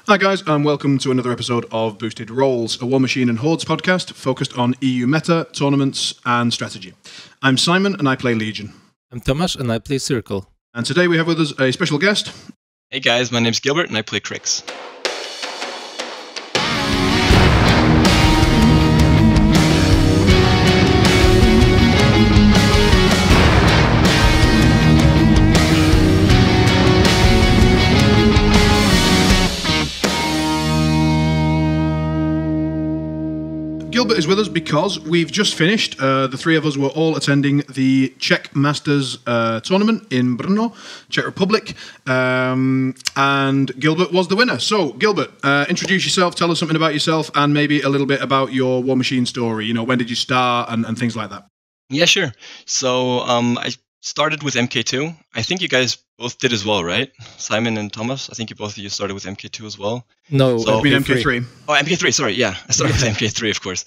Hi guys, and welcome to another episode of Boosted Rolls, a War Machine and Hordes podcast focused on EU meta, tournaments, and strategy. I'm Simon, and I play Legion. I'm Tomasz, and I play Circle. And today we have with us a special guest. Hey guys, my name's Gilbert, and I play Cryx. Gilbert is with us because we've just finished. The three of us were all attending the Czech Masters tournament in Brno, Czech Republic, and Gilbert was the winner. So, Gilbert, introduce yourself, tell us something about yourself, and maybe a little bit about your War Machine story. You know, when did you start and things like that? Yeah, sure. So I started with MK2. I think you guys both did as well, right? Simon and Thomas, I think both of you started with MK2 as well. No, so I've been MK3. Oh, MK3, sorry, yeah. I started with MK3, of course.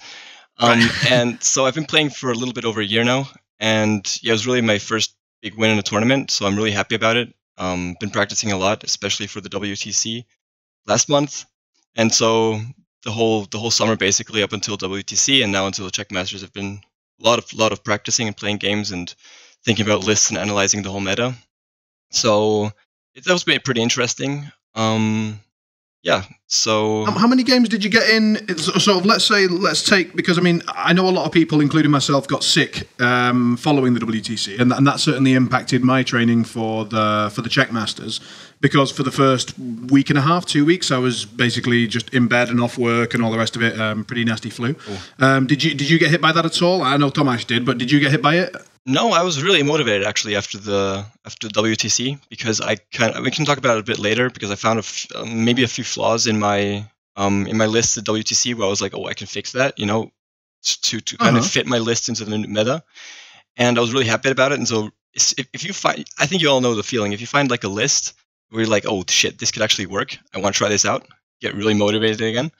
And so I've been playing for a little bit over a year now, and yeah, it was really my first big win in a tournament, so I'm really happy about it. Been practicing a lot, especially for the WTC last month, and so the whole summer basically up until WTC and now until the Czech Masters have been a lot of practicing and playing games and thinking about lists and analyzing the whole meta. So that was pretty interesting. Yeah, so... How many games did you get in? Sort of, let's take, because I mean, I know a lot of people, including myself, got sick following the WTC, and that certainly impacted my training for the Czech Masters, because for the first week and a half, 2 weeks, I was basically just in bed and off work and all the rest of it. Pretty nasty flu. Did you get hit by that at all? I know Tomasz did, but did you get hit by it? No, I was really motivated actually after the WTC, because we can talk about it a bit later, because I found maybe a few flaws in my list at WTC where I was like, oh, I can fix that, you know, to kind of fit my list into the meta, and I was really happy about it. And so if you find, I think you all know the feeling, if you find like a list where you're like, oh shit, this could actually work, I want to try this out, get really motivated again.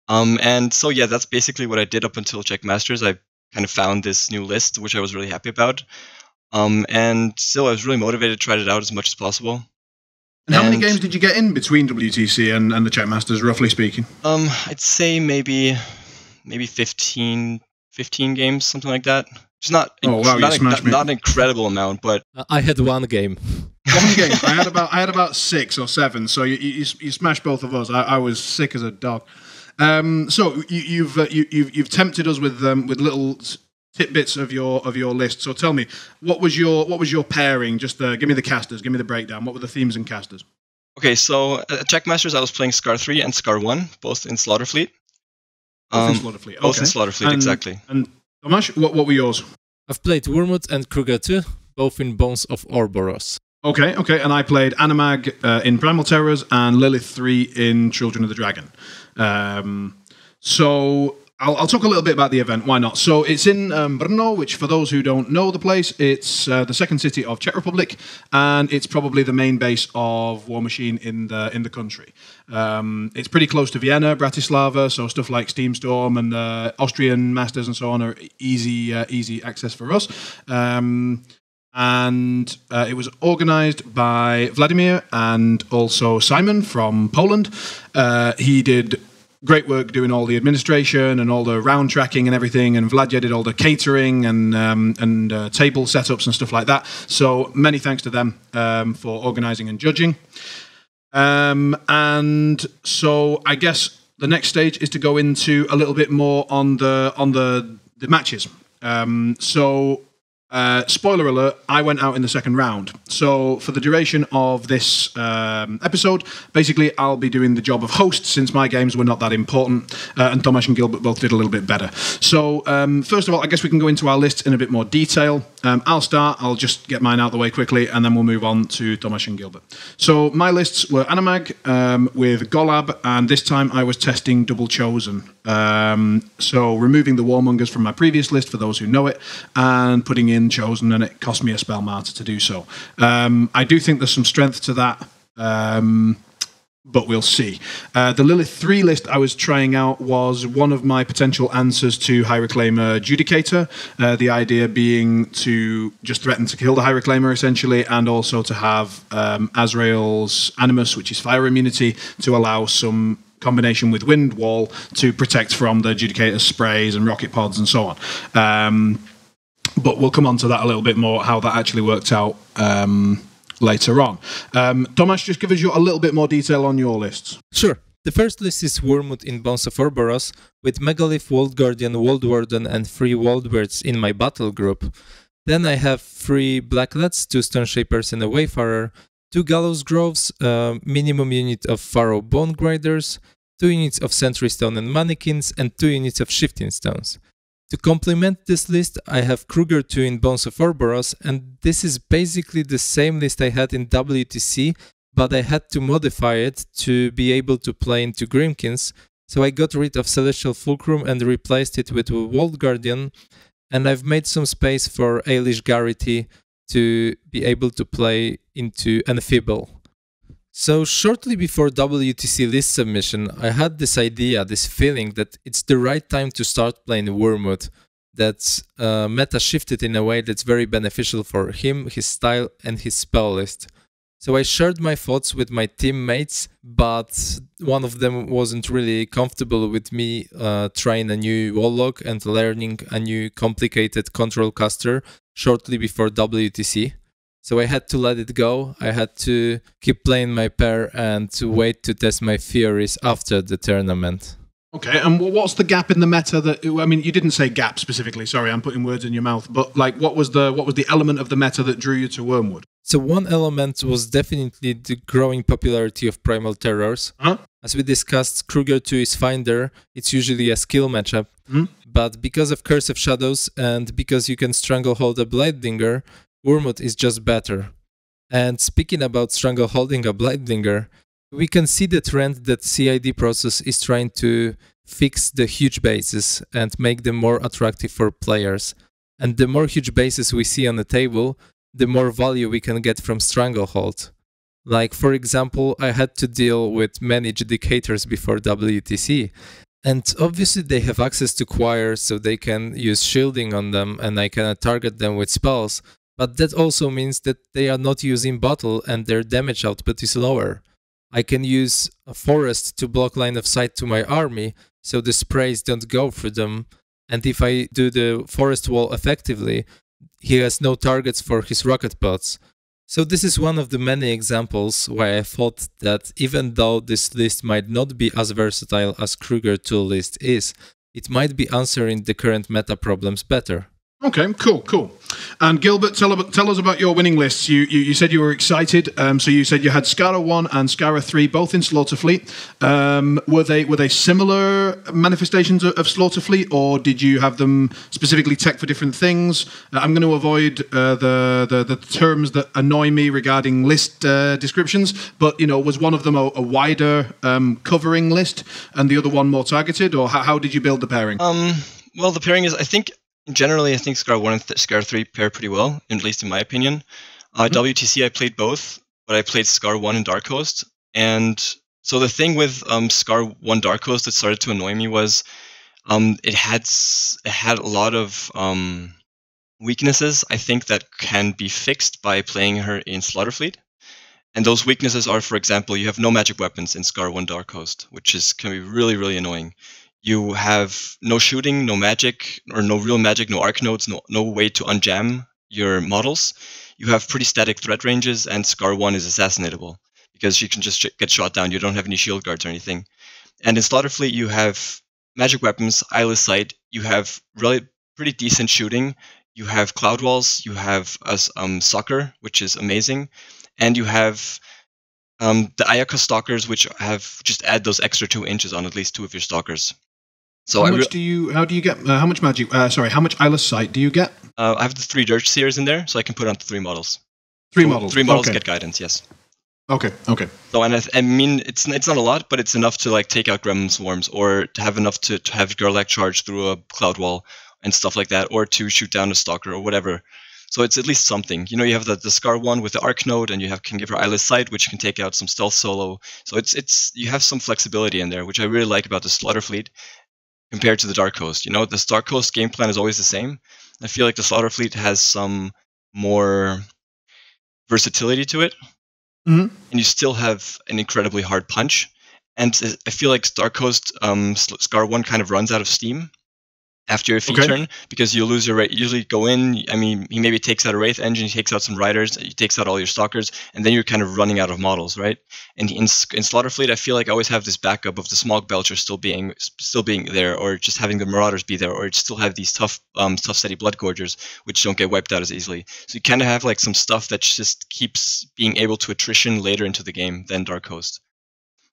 And so yeah, that's basically what I did up until Czech Masters. I kind of found this new list, which I was really happy about. And still, I was really motivated to try it out as much as possible. And how many games did you get in between WTC and the Czech Masters, roughly speaking? I'd say maybe 15 games, something like that. It's not not an incredible amount, but I had one game. One game. I had about 6 or 7. So you smashed both of us. I was sick as a dog. So you've tempted us with little tidbits of your list. So tell me, what was your pairing? Just give me the casters, give me the breakdown. What were the themes and casters? Okay, so at Czech Masters I was playing Scar 3 and Scar 1, both in Slaughterfleet. Both in Slaughterfleet. Okay. Both in Slaughterfleet, exactly. And Tomasz, what were yours? I've played Wormwood and Kruger 2, both in Bones of Ouroboros. Okay, and I played Animag in Primal Terrors and Lilith 3 in Children of the Dragon. So I'll talk a little bit about the event. Why not? So it's in Brno, which for those who don't know the place, it's the second city of Czech Republic, and it's probably the main base of War Machine in the country. It's pretty close to Vienna, Bratislava, so stuff like Steamstorm and Austrian Masters and so on are easy access for us. And it was organized by Vladimir and also Simon from Poland. He did great work doing all the administration and all the round tracking and everything, and Vladja did all the catering and table setups and stuff like that. So many thanks to them for organizing and judging. And so I guess the next stage is to go into a little bit more on the matches. Spoiler alert, I went out in the second round. So for the duration of this episode, basically I'll be doing the job of host, since my games were not that important, and Tomasz and Gilbert both did a little bit better. So first of all, I guess we can go into our lists in a bit more detail. I'll start, I'll just get mine out of the way quickly, and then we'll move on to Tomasz and Gilbert. So my lists were Animag with Golab, and this time I was testing Double Chosen. So removing the Warmongers from my previous list, for those who know it, and putting in Chosen, and it cost me a spell martyr to do so. I do think there's some strength to that but we'll see. The Lilith 3 list I was trying out was one of my potential answers to High Reclaimer Judicator, the idea being to just threaten to kill the High Reclaimer, essentially, and also to have Azrael's Animus, which is fire immunity, to allow some combination with Wind Wall to protect from the Judicator's sprays and rocket pods and so on. But we'll come on to that a little bit more, how that actually worked out later on. Tomasz, just give us a little bit more detail on your lists. Sure. The first list is Wormwood in Bones of Orboros, with Megalith, World Guardian, World Warden, and 3 Waldbirds in my battle group. Then I have 3 Blackleads, 2 Stone Shapers, and a Wayfarer, 2 Gallows Groves, minimum unit of Pharaoh Bone Grinders, 2 units of Sentry Stone and Mannequins, and 2 units of Shifting Stones. To complement this list, I have Kruger 2 in Bones of Orboros, and this is basically the same list I had in WTC, but I had to modify it to be able to play into Grimkins, so I got rid of Celestial Fulcrum and replaced it with World Guardian, and I've made some space for Ailish Garrity to be able to play into Enfeeble. So shortly before WTC list submission, I had this idea, this feeling that it's the right time to start playing Wormwood, that meta shifted in a way that's very beneficial for him, his style, and his spell list. So I shared my thoughts with my teammates, but one of them wasn't really comfortable with me trying a new Warlock and learning a new complicated control caster shortly before WTC. So I had to let it go. I had to keep playing my pair and to wait to test my theories after the tournament. Okay, and what's the gap in the meta that, I mean, you didn't say gap specifically, sorry, I'm putting words in your mouth, but like what was the element of the meta that drew you to Wormwood? So one element was definitely the growing popularity of Primal Terrors. Huh? As we discussed, Kruger 2 is Finder. It's usually a skill matchup, but because of Curse of Shadows and because you can Stranglehold a Blightbringer, Wormwood is just better. And speaking about Strangleholding a Blightbringer, we can see the trend that CID process is trying to fix the huge bases and make them more attractive for players. And the more huge bases we see on the table, the more value we can get from Stranglehold. Like, for example, I had to deal with many Judicators before WTC, and obviously they have access to Choir, so they can use shielding on them and I can target them with spells, but that also means that they are not using Bottle and their damage output is lower. I can use a Forest to block line of sight to my army, so the sprays don't go through them, and if I do the Forest Wall effectively, he has no targets for his rocket pods. So this is one of the many examples why I thought that even though this list might not be as versatile as Kruger 2 list is, it might be answering the current meta problems better. Okay, cool. And Gilbert, tell us about your winning lists. You said you were excited. So you said you had Skara 1 and Skara 3 both in Slaughterfleet. Were they similar manifestations of Slaughterfleet, or did you have them specifically tech for different things? I'm going to avoid the terms that annoy me regarding list descriptions, but was one of them a wider covering list and the other one more targeted, or how did you build the pairing? Well, the pairing is, generally, I think Skara 1 and Skara 3 pair pretty well, at least in my opinion. WTC, I played both, but I played Skara 1 and Dark Host. And so the thing with Skara 1 Dark Host that started to annoy me was it had a lot of weaknesses, I think, that can be fixed by playing her in Slaughterfleet. And those weaknesses are, for example, you have no magic weapons in Skara 1 Dark Host, which can be really, really annoying. You have no shooting, no magic, or no real magic, no arc nodes, no way to unjam your models. You have pretty static threat ranges, and Skara 1 is assassinatable because you can just get shot down. You don't have any shield guards or anything. And in Slaughterfleet, you have magic weapons, eyeless sight. You have really pretty decent shooting. You have cloud walls. You have Sucker, which is amazing, and you have the Ayaka stalkers, which just add those extra 2 inches on at least 2 of your stalkers. So how much magic? How much eyeless sight do you get? I have the 3 Dirge Seers in there, so I can put on 3 models. 3 models. 3 models okay. Get guidance. Yes. Okay. So, and I mean, it's not a lot, but it's enough to like take out Gremlin Swarms, or to have enough to have Gerlach charge through a cloud wall and stuff like that, or to shoot down a stalker or whatever. So it's at least something. You know, you have the Scar 1 with the Arc Node, and you can give her Eyeless Sight, which can take out some stealth solo. So it's you have some flexibility in there, which I really like about the Slaughter Fleet compared to the Dark Host. You know, the Dark Host game plan is always the same. I feel like the Slaughter Fleet has some more versatility to it, and you still have an incredibly hard punch. And I feel like Dark Host Scar 1 kind of runs out of steam after your feed turn, because you lose your usually go in. I mean, he maybe takes out a Wraith Engine, he takes out some Riders, he takes out all your Stalkers, and then you're kind of running out of models, right? And in Slaughter Fleet, I feel like I always have this backup of the Smog Belcher still being there, or just having the Marauders be there, or still have these tough steady Blood Gorgers, which don't get wiped out as easily. So you kind of have like some stuff that just keeps being able to attrition later into the game than Dark Host.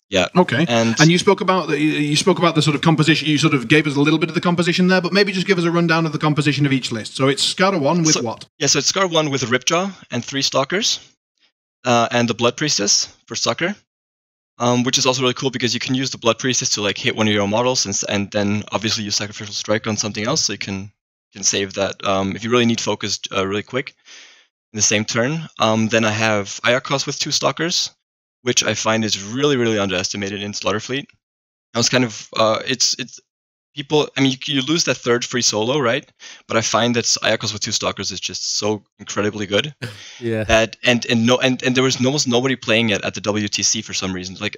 Yeah. Okay. And you spoke about the sort of composition. You sort of gave us a little bit of the composition there, but maybe just give us a rundown of the composition of each list. So it's Scar 1 with what? Yeah. So it's Scar 1 with a Ripjaw and 3 Stalkers, and the Blood Priestess for Sucker, which is also really cool because you can use the Blood Priestess to like hit one of your own models, and then obviously use Sacrificial Strike on something else, so you can save that if you really need focus really quick in the same turn. Then I have Ayakos with 2 Stalkers, which I find is really, really underestimated in Slaughter Fleet. I was kind of, it's people, I mean, you lose that third free solo, right? But I find that Ayakos with 2 Stalkers is just so incredibly good. Yeah. That, and there was almost nobody playing it at the WTC for some reason. Like,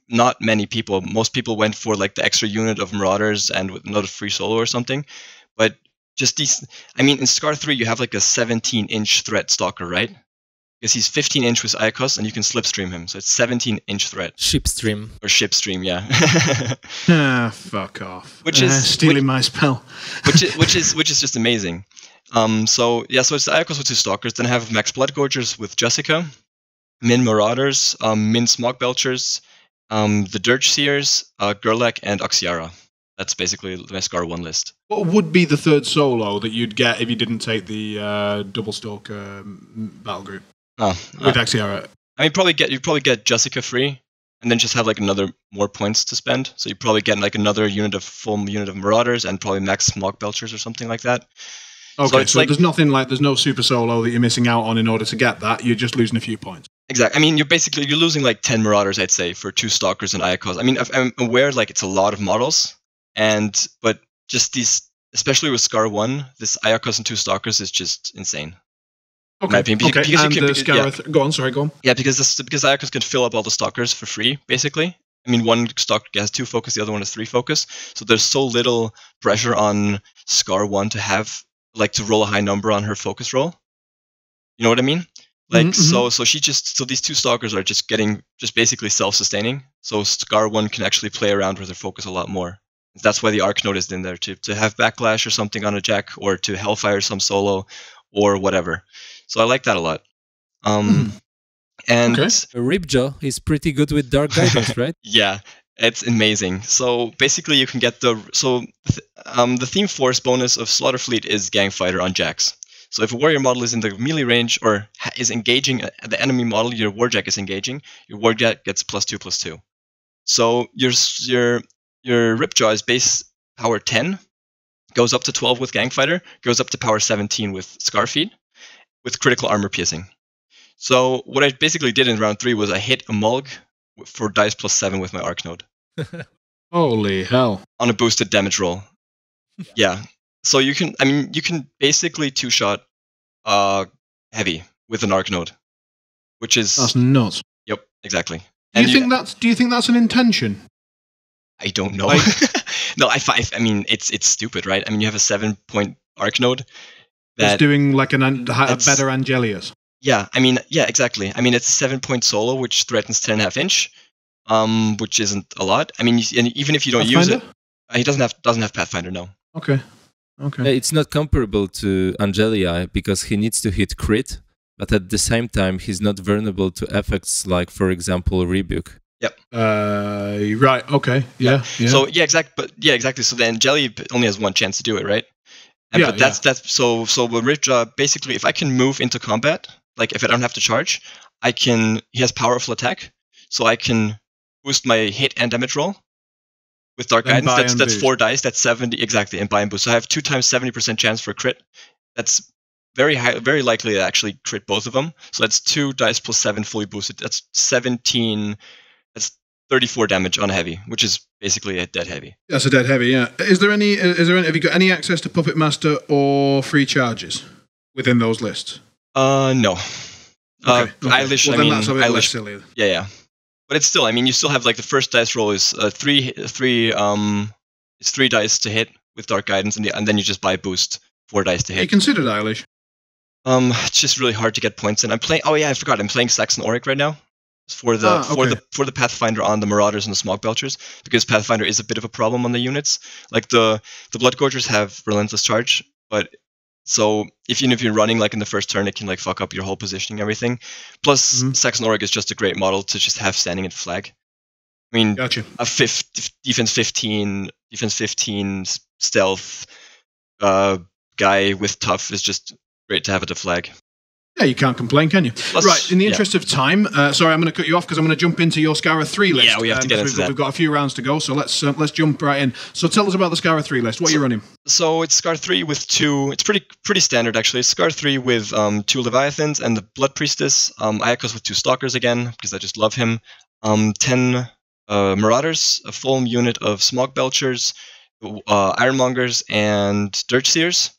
not many people. Most people went for like the extra unit of Marauders and with another free solo or something. But just these, I mean, in Scar 3, you have like a 17-inch threat Stalker, right? Because he's 15-inch with Ayakos, and you can slipstream him, so it's 17-inch threat. Shipstream. Or shipstream, yeah. Fuck off. Which is stealing my spell. which is just amazing. So it's Ayakos with 2 Stalkers. Then I have Max Bloodgorgers with Jessica, Min Marauders, Min Smog Belchers, the Dirge Seers, Gerlach, and Oxiara. That's basically my Scar 1 list. What would be the third solo that you'd get if you didn't take the double Stalker battle group? With Axiara. I mean, you'd probably get Jessica free, and then just have like more points to spend. So you probably get like another full unit of Marauders, and probably Max Smog Belchers or something like that. Okay, so there's nothing like, there's no super solo that you're missing out on in order to get that. You're just losing a few points. Exactly. I mean, you're losing like 10 Marauders, I'd say, for 2 Stalkers and Ayakos. I mean, I'm aware like it's a lot of models, but just these, especially with Scar 1, this Ayakos and 2 Stalkers is just insane. Okay. Go on. Sorry, go on. Yeah, because Ayakos can fill up all the Stalkers for free, basically. I mean, one Stalker has 2 focus, the other one has 3 focus. So there's so little pressure on Scar 1 to have, like, to roll a high number on her focus roll. You know what I mean? Like, so these 2 Stalkers are just basically self-sustaining. So Scar 1 can actually play around with her focus a lot more. That's why the Arc Node is in there, to have Backlash or something on a Jack, or to Hellfire some solo, or whatever. So I like that a lot. And Ripjaw is pretty good with Dark Guidance, right? Yeah, it's amazing. So basically, you can get the theme force bonus of Slaughter Fleet is Gang Fighter on Jacks. So if a warrior model is in the melee range or is engaging the enemy model, your Warjack is engaging. Your Warjack gets +2/+2. So your Ripjaw is base power 10, goes up to 12 with Gang Fighter, goes up to power 17 with Scarfeed, with critical armor piercing. So what I basically did in round 3 was I hit a Mulg for dice +7 with my Arc Node. Holy hell. On a boosted damage roll. Yeah. So you can basically 2-shot heavy with an Arc Node, which is... That's nuts. Yep, exactly. Do you think that's an intention? I don't know. No, I mean, it's stupid, right? I mean, you have a 7-point Arc Node that's doing like a better Angelius. Yeah, I mean, yeah, exactly. I mean, it's a 7-point solo, which threatens 10.5 inch, which isn't a lot. I mean, and even if you don't use it, he doesn't have Pathfinder, no. Okay. It's not comparable to Angelia because he needs to hit crit, but at the same time, he's not vulnerable to effects like, for example, Rebuke. Yep. Right. Okay. Yeah. So exactly. So the Angelia only has 1 chance to do it, right? But that's so with Ripjaw, basically, if I can move into combat, like if I don't have to charge, he has powerful attack, so I can boost my hit and damage roll with Dark Guidance. That's 4 dice, that's 70 exactly, and buy and boost. So I have 2 times 70% chance for a crit. That's very likely to actually crit both of them. So that's 2 dice plus 7 fully boosted. That's 17. That's 34 damage on heavy, which is basically a dead heavy. That's a dead heavy, yeah. Is there any? Have you got any access to Puppet Master or free charges within those lists? No. Okay. Eilish, Well, I mean, that's a bit less Eilish, silly. yeah. But it's still, I mean, you still have like the first dice roll is it's 3 dice to hit with Dark Guidance, and then you just buy boost 4 dice to hit. You considered Eilish? It's just really hard to get points in. I'm playing. Oh yeah, I forgot. I'm playing Saxon Auric right now. For the Pathfinder on the Marauders and the Smog Belchers, because Pathfinder is a bit of a problem on the units. Like the Blood Gorgers have Relentless Charge, but so even if you're running like in the first turn, it can like fuck up your whole positioning, everything. Plus, Saxon Auric is just a great model to just have standing at flag. I mean, Gotcha. a defense 15, stealth guy with tough is just great to have at the flag. Yeah, you can't complain, can you? Plus, right, in the interest of time, sorry, I'm going to cut you off because I'm going to jump into your Scara 3 list. Yeah, we have to get into that. We've got a few rounds to go, so let's jump right in. So tell us about the Scara 3 list. What are you running? So it's Scar 3 with 2... It's pretty standard, actually. It's Scar 3 with 2 Leviathans and the Blood Priestess. Iacos with 2 Stalkers again, because I just love him. 10 Marauders, a full unit of Smog Belchers, Ironmongers, and Dirtseers,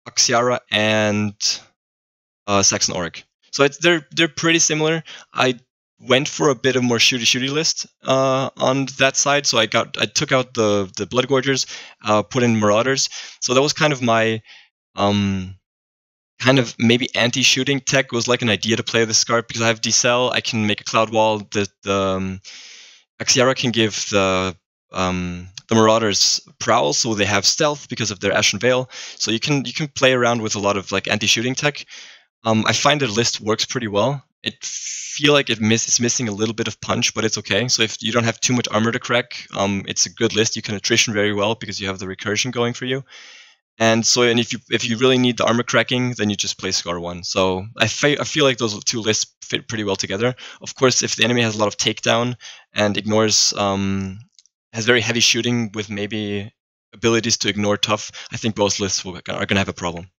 Axiara, and... Saxon Auric. So they're pretty similar. I went for a bit of more shooty list on that side. So I took out the Blood Gorgers, put in Marauders. So that was kind of my kind of maybe anti-shooting tech. It was like an idea to play this Scarp because I have Decel. I can make a Cloud Wall. The Axiara can give the Marauders Prowl, so they have stealth because of their Ashen Veil. So you can play around with a lot of like anti-shooting tech. I find the list works pretty well. It feel like it's missing a little bit of punch, but it's okay. So if you don't have too much armor to crack, it's a good list. You can attrition very well because you have the recursion going for you. And if you really need the armor cracking, then you just play Scar 1. So I feel like those 2 lists fit pretty well together. Of course, if the enemy has a lot of takedown and ignores has very heavy shooting with maybe abilities to ignore tough, I think both lists are going to have a problem.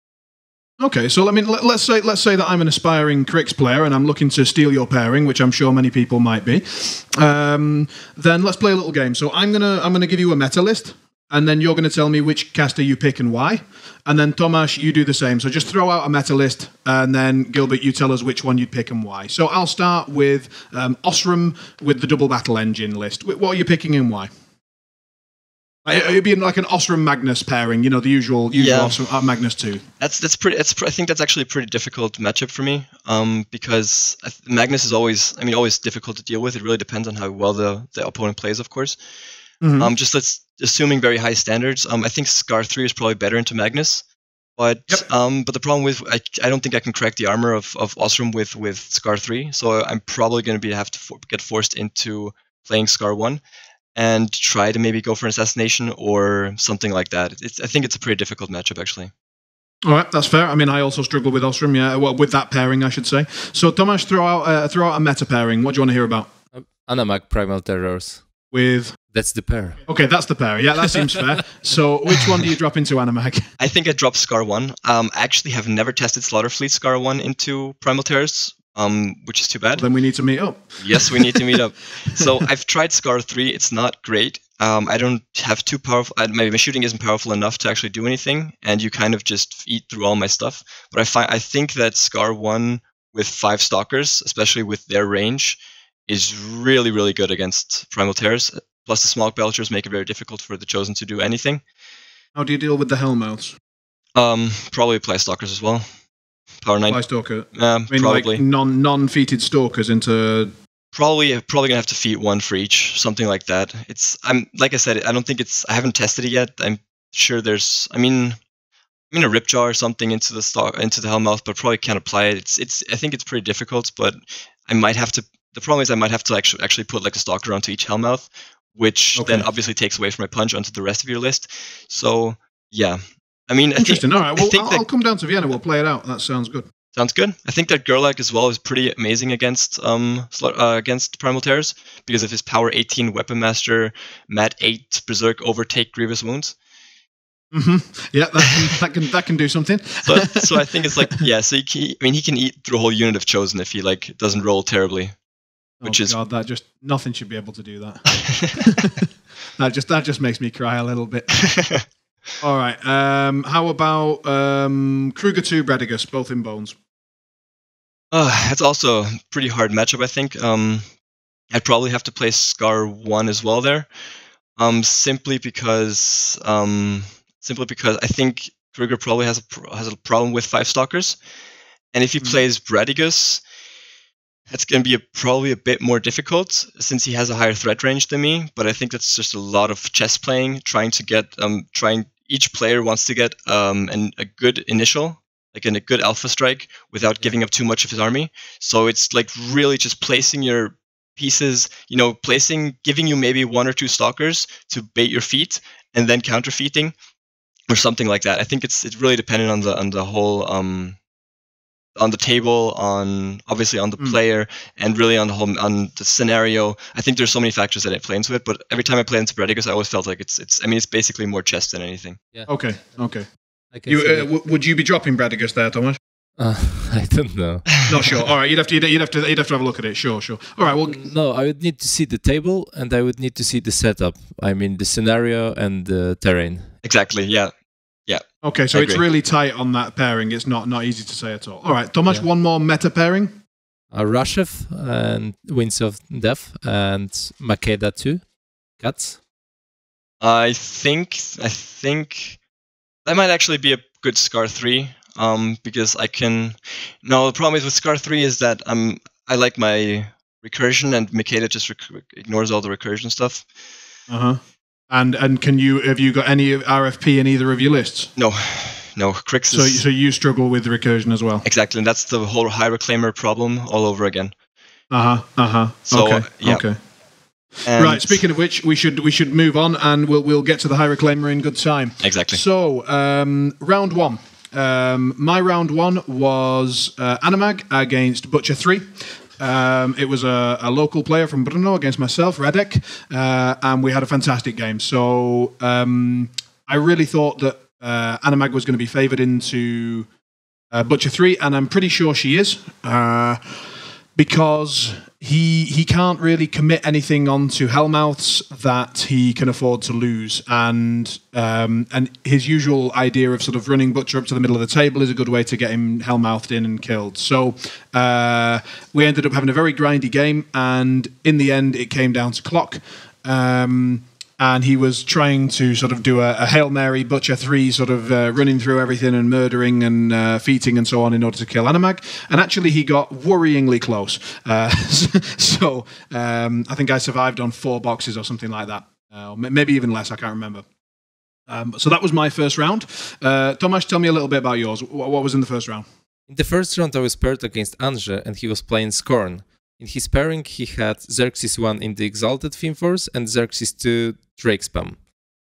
Okay, so let's say that I'm an aspiring Cryx player and I'm looking to steal your pairing, which I'm sure many people might be. Then let's play a little game. So I'm gonna give you a meta list, and then you're gonna tell me which caster you pick and why. And then Tomasz, you do the same. So just throw out a meta list, and then Gilbert, you tell us which one you'd pick and why. So I'll start with Osram with the double battle engine list. What are you picking and why? It'd be like an Osram Magnus pairing, you know, the usual Osram Magnus 2. I think that's actually a pretty difficult matchup for me, because Magnus is always difficult to deal with. It really depends on how well the opponent plays, of course. Assuming very high standards, I think Scar 3 is probably better into Magnus. But the problem with I don't think I can crack the armor of Osram with Scar 3, so I'm probably going to have to get forced into playing Scar 1. And try to maybe go for an assassination or something like that. I think it's a pretty difficult matchup, actually. All right, that's fair. I mean, I also struggle with Osram, yeah, well, with that pairing, I should say. So, Tomasz, throw out a meta pairing. What do you want to hear about? Anamag Primal Terrors. With? That's the pair. Okay, that's the pair. Yeah, that seems fair. So, which one do you drop into Anamag? I think I dropped Scar 1. I actually have never tested Slaughterfleet Scar 1 into Primal Terrors. Which is too bad. Well, then we need to meet up. Yes, we need to meet up. So I've tried Scar 3. It's not great. I don't have too powerful. My shooting isn't powerful enough to actually do anything, and you kind of just eat through all my stuff. But I think that Scar 1 with 5 Stalkers, especially with their range, is really, really good against Primal Terrors. Plus the Smog Belchers make it very difficult for the Chosen to do anything. How do you deal with the Hellmouths? Probably apply Stalkers as well. Power 9. Apply Stalker. Probably. Like non-feated Stalkers into... Probably gonna have to feat 1 for each, something like that. Like I said, I don't think I haven't tested it yet. I'm sure there's, a Ripjaw or something into the Hellmouth, but probably can't apply it. I think it's pretty difficult, but I might have to. The problem is I might have to actually put like a Stalker onto each Hellmouth, which then obviously takes away from my punch onto the rest of your list. So yeah. Interesting. All right. Well, I'll come down to Vienna. We'll play it out. That sounds good. Sounds good. I think that Gerlach as well is pretty amazing against Primal Terrors because of his Power 18 Weapon Master, Mat 8 Berserk Overtake Grievous Wounds. Yeah, that can do something. So I think it's like, yeah. So he can eat through a whole unit of chosen if he like doesn't roll terribly. Which is God, that just nothing should be able to do that. that just makes me cry a little bit. All right. How about Kruger 2, Bredigus, both in bones? It's also a pretty hard matchup, I think. I'd probably have to play Scar 1 as well there. Simply because I think Kruger probably has a problem with 5 stalkers, and if he plays Bredigus, it's going to be probably a bit more difficult since he has a higher threat range than me. But I think that's just a lot of chess playing, trying to get each player wants to get a good initial, like a good alpha strike, without giving up too much of his army. So it's like really just placing your pieces, giving you maybe 1 or 2 stalkers to bait your feet, and then counter feating or something like that. I think it's really dependent on the whole on the table, obviously on the player, and really on the scenario. I think there's so many factors that I play into it, but every time I play into Bredigus, I always felt like it's basically more chess than anything. Yeah. Okay. Would you be dropping Bredigus there, Thomas? I don't know. Not sure. All right, you'd have to have a look at it. Sure. All right. Well, no, I would need to see the table, and I would need to see the setup. I mean, the scenario and the terrain. Exactly. Yeah. Okay, so it's really tight on that pairing. It's not easy to say at all. All right, Tomáš, one more meta pairing. Rashev and Winds of Death and Makeda 2. Cats. I think that might actually be a good Scar 3. Because I can. No, the problem is with Scar 3 is that I like my recursion, and Makeda just ignores all the recursion stuff. And have you got any RFP in either of your lists? No, Cryx is... So you struggle with the recursion as well? Exactly, and that's the whole high reclaimer problem all over again. So, okay. And right, speaking of which, we should move on, and we'll get to the high reclaimer in good time. Exactly. So, round 1. My round 1 was Animag against Butcher 3. It was a local player from Brno against myself, Radek, and we had a fantastic game. So I really thought that Animag was going to be favoured into Butcher 3, and I'm pretty sure she is, because he can't really commit anything onto Hellmouths that he can afford to lose, and his usual idea of sort of running Butcher up to the middle of the table is a good way to get him Hellmouthed in and killed. So we ended up having a very grindy game, and in the end it came down to clock. And he was trying to sort of do a Hail Mary Butcher 3, sort of running through everything and murdering and feating and so on in order to kill Animag. And actually, he got worryingly close. So I think I survived on 4 boxes or something like that. Maybe even less, I can't remember. So that was my first round. Tomáš, tell me a little bit about yours. What was in the first round? In the first round, I was paired against Anže, and he was playing Scorn. In his pairing, he had Xerxes 1 in the Exalted Theme Force and Xerxes 2 Drake Spam.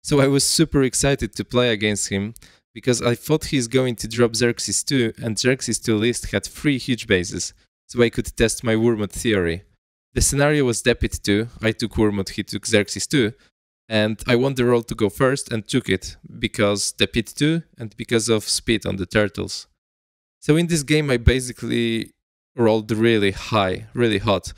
So I was super excited to play against him, because I thought he's going to drop Xerxes 2, and Xerxes 2 list had 3 huge bases, so I could test my Wormwood theory. The scenario was Depit 2, I took Wormwood, he took Xerxes 2, and I won the roll to go first and took it, because Depit 2 and because of speed on the turtles. So in this game I basically rolled really high, really hot.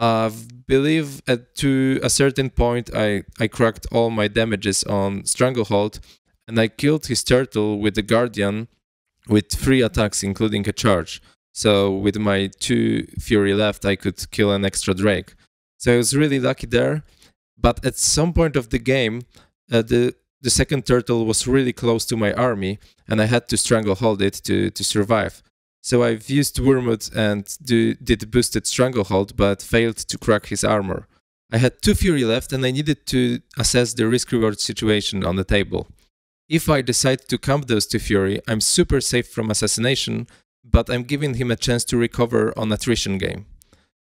I believe to a certain point I cracked all my damages on Stranglehold, and I killed his turtle with the Guardian with 3 attacks including a charge. So with my 2 Fury left I could kill an extra Drake. So I was really lucky there, but at some point of the game the second turtle was really close to my army and I had to Stranglehold it to survive. So I've used Wormwood and did boosted Stranglehold, but failed to crack his armor. I had 2 Fury left and I needed to assess the risk-reward situation on the table. If I decide to camp those 2 Fury, I'm super safe from assassination, but I'm giving him a chance to recover on attrition game.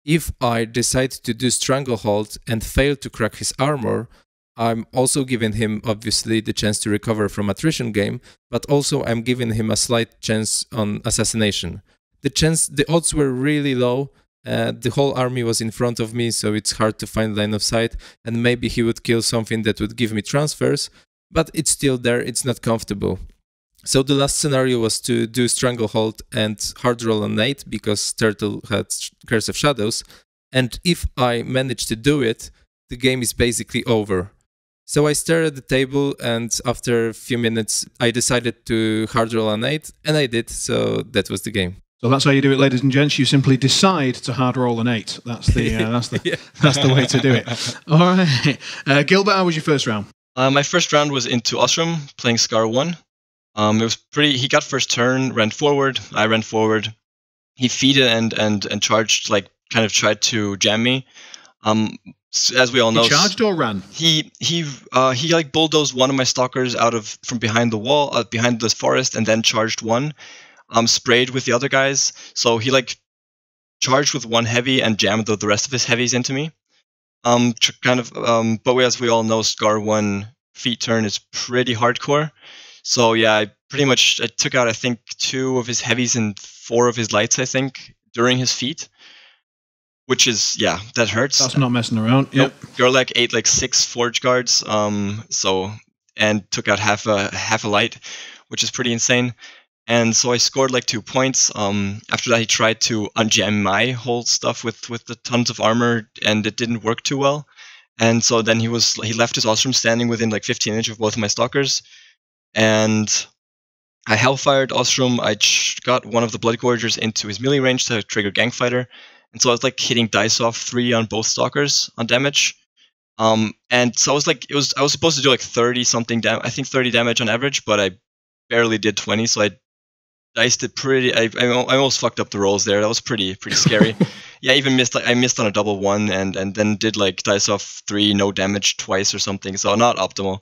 If I decide to do Stranglehold and fail to crack his armor, I'm also giving him, obviously, the chance to recover from attrition game, but also I'm giving him a slight chance on assassination. The odds were really low, the whole army was in front of me, so it's hard to find line of sight, and maybe he would kill something that would give me transfers, but it's still there, it's not comfortable. So the last scenario was to do Stranglehold and hard roll on 8 because Turtle had Curse of Shadows. And if I manage to do it, the game is basically over. So I stared at the table, and after a few minutes, I decided to hard roll on 8, and I did, so that was the game. So that's how you do it, ladies and gents. You simply decide to hard roll an 8. That's the that's the way to do it. All right, Gilbert, how was your first round? My first round was into Ostrom, playing Scar 1. It was pretty. He got first turn, ran forward. I ran forward. He feeded and charged, like kind of tried to jam me. As we all know, he charged or ran? He like bulldozed one of my stalkers from behind the wall, behind the forest, and then charged one. Sprayed with the other guys. So he like charged with one heavy and jammed the rest of his heavies into me. But as we all know, Scar 1 feet turn is pretty hardcore. So yeah, I took out, I think, 2 of his heavies and 4 of his lights, I think, during his feet. Which is, yeah, that hurts. That's not messing around. Yep. Gerlach ate like 6 Forge Guards, and took out half a light, which is pretty insane. And so I scored like 2 points. After that, he tried to unjam my whole stuff with the tons of armor, and it didn't work too well. And so then he left his Ostrom standing within like 15 inches of both of my stalkers. And I hellfired Ostrom. I got one of the Blood Gorgers into his melee range to trigger Gangfighter. And so I was like hitting dice off 3 on both stalkers on damage. And so I was supposed to do like 30 something damage, I think 30 damage on average, but I barely did 20, so I diced it pretty. I almost fucked up the rolls there. That was pretty scary. Yeah, I missed on a double 1 and then did like dice off 3, no damage twice or something. So not optimal.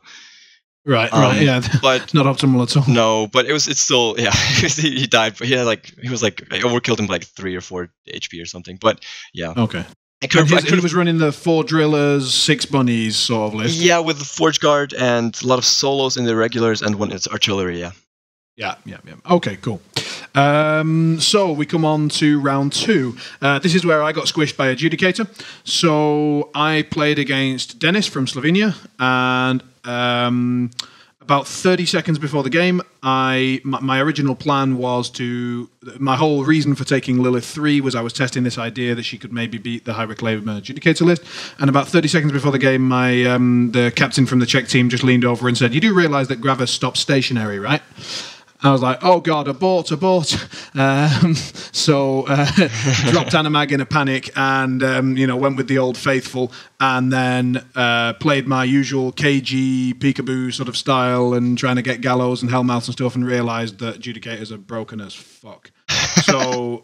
Right, yeah, but not optimal at all. No, but it's still, yeah. He died, but I overkilled him by like 3 or 4 HP or something. But yeah, okay. He was running the 4 drillers, 6 bunnies sort of list. Yeah, with the Forge Guard and a lot of solos in the regulars and when it's artillery. Yeah. Yeah. Okay, cool. So we come on to round 2. This is where I got squished by a Judicator. So I played against Dennis from Slovenia, and about 30 seconds before the game, my original plan was my whole reason for taking Lilith 3 was I was testing this idea that she could maybe beat the High Reclaimer Judicator list. And about 30 seconds before the game, the captain from the Czech team just leaned over and said, "You do realise that Gravis stops stationary, right?" I was like, oh God, abort. So dropped Animag in a panic and, went with the old faithful and then played my usual KG peekaboo sort of style and trying to get gallows and hellmouths and stuff and realised that Judicators are broken as fuck. So,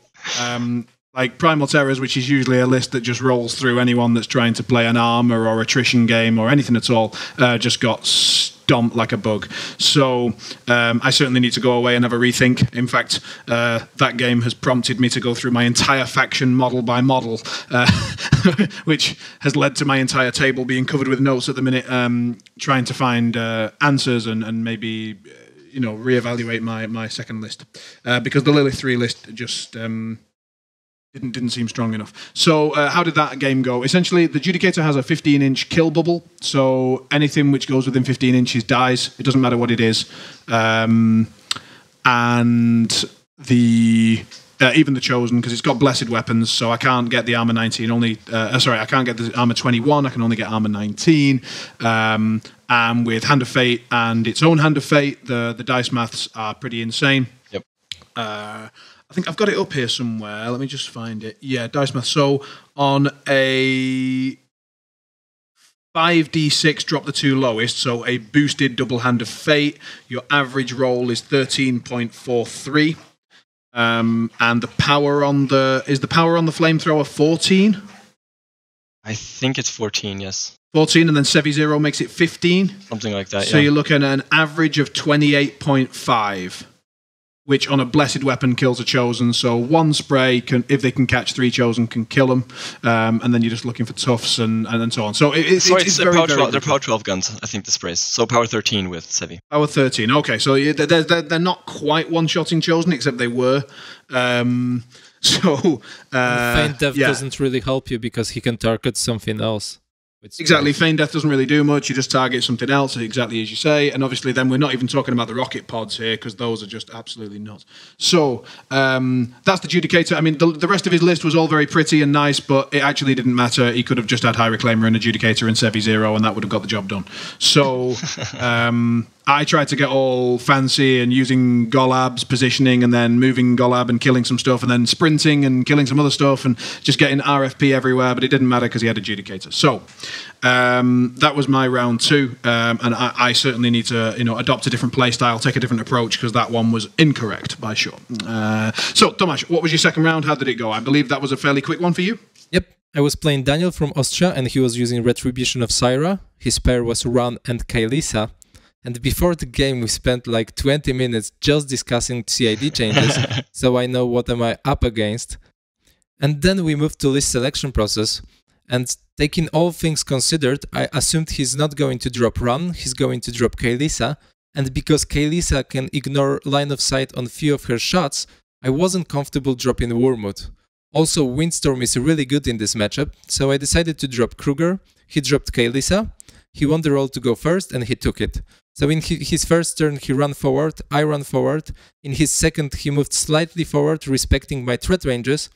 like Primal Terrors, which is usually a list that just rolls through anyone that's trying to play an armor or attrition game or anything at all, just got stomped like a bug. So I certainly need to go away and have a rethink. In fact, that game has prompted me to go through my entire faction model by model, which has led to my entire table being covered with notes at the minute, trying to find answers and maybe reevaluate my second list, because the Lilith 3 list just didn't seem strong enough. So how did that game go? Essentially, the Judicator has a 15-inch kill bubble, so anything which goes within 15 inches dies. It doesn't matter what it is. And even the Chosen, because it's got blessed weapons, so I can't get the armor 19. I can't get the armor 21. I can only get armor 19. And with Hand of Fate and its own Hand of Fate, the dice maths are pretty insane. Yep. I think I've got it up here somewhere. Let me just find it. Yeah, dice math. So on a 5d6, drop the 2 lowest. So a boosted double Hand of Fate. Your average roll is 13.43. And the power on the flamethrower 14? I think it's 14. Yes. 14, and then Sevi Zero makes it 15. Something like that. So you're looking at an average of 28.5. Which on a blessed weapon kills a Chosen. So one spray if they can catch 3 Chosen, can kill them, and then you're just looking for toughs and so on. So it's very, they're power 12 guns, I think, the sprays. So power 13 with Sevi. Power 13. Okay, so they're not quite one-shotting Chosen, except they were. Feint Death doesn't really help you because he can target something else Exactly. Feign death doesn't really do much. You just target something else, exactly as you say. And obviously then we're not even talking about the rocket pods here, because those are just absolutely nuts. So that's the Judicator. I mean, the rest of his list was all very pretty and nice, but it actually didn't matter. He could have just had High Reclaimer and a Judicator and Sevi Zero, and that would have got the job done. So I tried to get all fancy and using Golab's positioning and then moving Golab and killing some stuff and then sprinting and killing some other stuff and just getting RFP everywhere, but it didn't matter because he had a Judicator. So that was my round 2, and I certainly need to adopt a different play style, take a different approach, because that one was incorrect by sure. So Tomasz, what was your second round? How did it go? I believe that was a fairly quick one for you. Yep. I was playing Daniel from Austria, and he was using Retribution of Syra. His pair was Ran and Kaelisa. And before the game, we spent like 20 minutes just discussing CID changes, so I know what am I up against. And then we moved to list selection process, and taking all things considered, I assumed he's not going to drop Ran, he's going to drop Kaelisa, and because Kaelisa can ignore line of sight on few of her shots, I wasn't comfortable dropping Wormwood. Also, Windstorm is really good in this matchup, so I decided to drop Kruger. He dropped Kaelisa, he won the roll to go first, and he took it. So in his first turn, he ran forward, I ran forward. In his second, he moved slightly forward, respecting my threat ranges.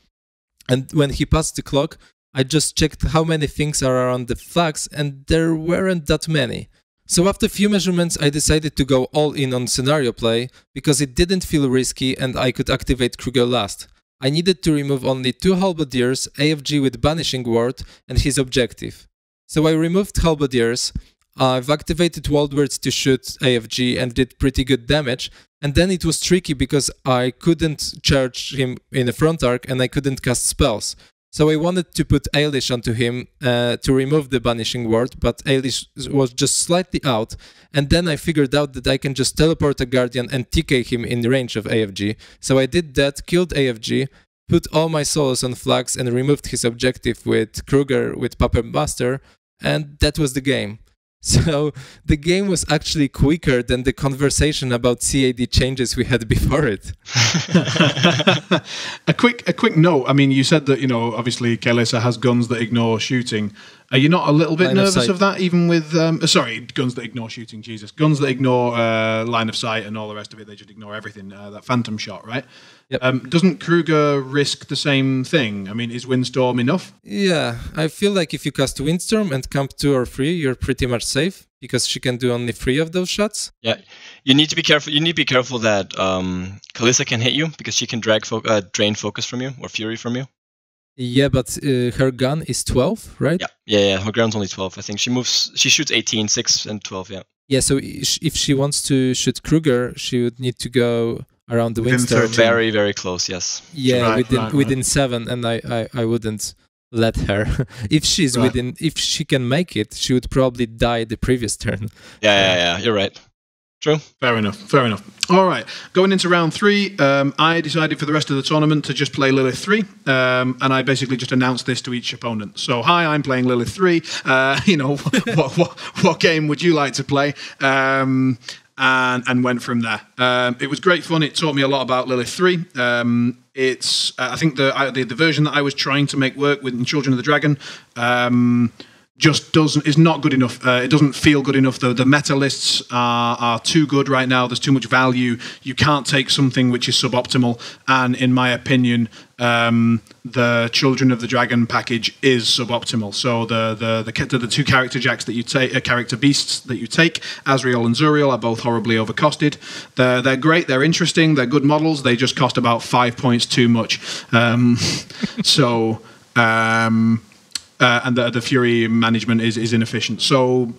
And when he passed the clock, I just checked how many things are around the flags, and there weren't that many. So after a few measurements, I decided to go all in on scenario play, because it didn't feel risky and I could activate Kruger last. I needed to remove only 2 Halberdiers, AFG with Banishing Ward, and his objective. So I removed Halberdiers, I've activated Waldwords to shoot AFG and did pretty good damage, and then it was tricky because I couldn't charge him in a front arc and I couldn't cast spells. So I wanted to put Eilish onto him to remove the Banishing Ward, but Eilish was just slightly out, and then I figured out that I can just teleport a Guardian and TK him in range of AFG. So I did that, killed AFG, put all my solos on flags and removed his objective with Kruger with Puppet Master, and that was the game. So the game was actually quicker than the conversation about CAD changes we had before it. A quick note. I mean, you said that, obviously Kaelisa has guns that ignore shooting. Are you not a little bit nervous of that, even with sorry, guns that ignore shooting, Jesus, guns that ignore line of sight and all the rest of it? They just ignore everything. That phantom shot, right? Yep. Doesn't Kruger risk the same thing? I mean, is Windstorm enough? Yeah, I feel like if you cast Windstorm and camp 2 or 3, you're pretty much safe, because she can do only 3 of those shots. Yeah, you need to be careful. You need to be careful that Kaelisa can hit you, because she can drain focus from you or fury from you. Yeah, but her gun is 12, right? Yeah. Her gun's only 12. I think she shoots 18, 6, and 12. Yeah. Yeah. So if she wants to shoot Kruger, she would need to go around the Windstorm. Very, very close. Yes. Yeah, within 7, and I wouldn't let her. If she's within, if she can make it, she would probably die the previous turn. Yeah. You're right. True. Fair enough. All right. Going into round 3, I decided for the rest of the tournament to just play Lilith 3, and I basically just announced this to each opponent. So, hi, I'm playing Lilith 3. What game would you like to play? And went from there. It was great fun. It taught me a lot about Lilith 3. It's I think the version that I was trying to make work with in Children of the Dragon just is not good enough. It doesn't feel good enough. The meta lists are too good right now. There's too much value. You can't take something which is suboptimal. And in my opinion, the Children of the Dragon package is suboptimal. So the 2 character jacks that you take, character beasts that you take, Azrael and Zuriel, are both horribly overcosted. They're great. They're interesting. They're good models. They just cost about 5 points too much. And the Fury management is inefficient. So,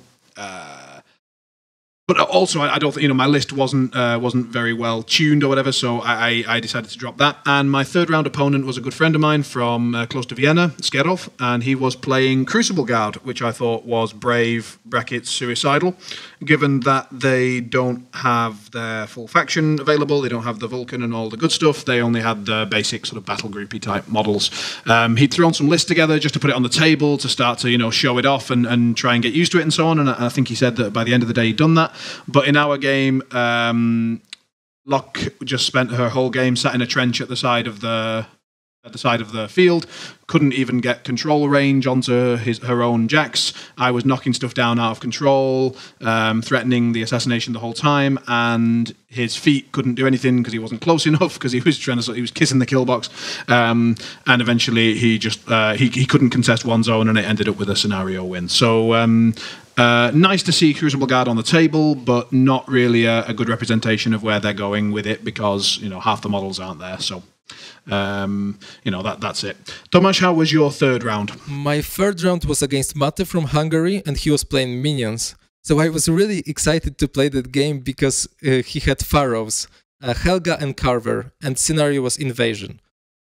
but also I don't think my list wasn't very well tuned or whatever. So I decided to drop that. And my third round opponent was a good friend of mine from close to Vienna, Skerov, and he was playing Crucible Guard, which I thought was brave / suicidal, given that they don't have their full faction available. They don't have the Vulcan and all the good stuff. They only had the basic sort of battle groupy type models. He'd thrown some lists together just to put it on the table to start to show it off and try and get used to it and so on. And I think he said that by the end of the day he'd done that. But in our game, Locke just spent her whole game sat in a trench at the side of the at the side of the field, couldn't even get control range onto her own jacks. I was knocking stuff down out of control, threatening the assassination the whole time, and his feet couldn't do anything because he wasn't close enough because he was kissing the kill box, and eventually he just he couldn't contest one zone, and it ended up with a scenario win. So nice to see Crucible Guard on the table, but not really a good representation of where they're going with it because half the models aren't there. So. That's it. Tomasz, how was your third round? My third round was against Mate from Hungary, and he was playing minions. So I was really excited to play that game because he had Pharaohs, Helga and Carver, and scenario was Invasion.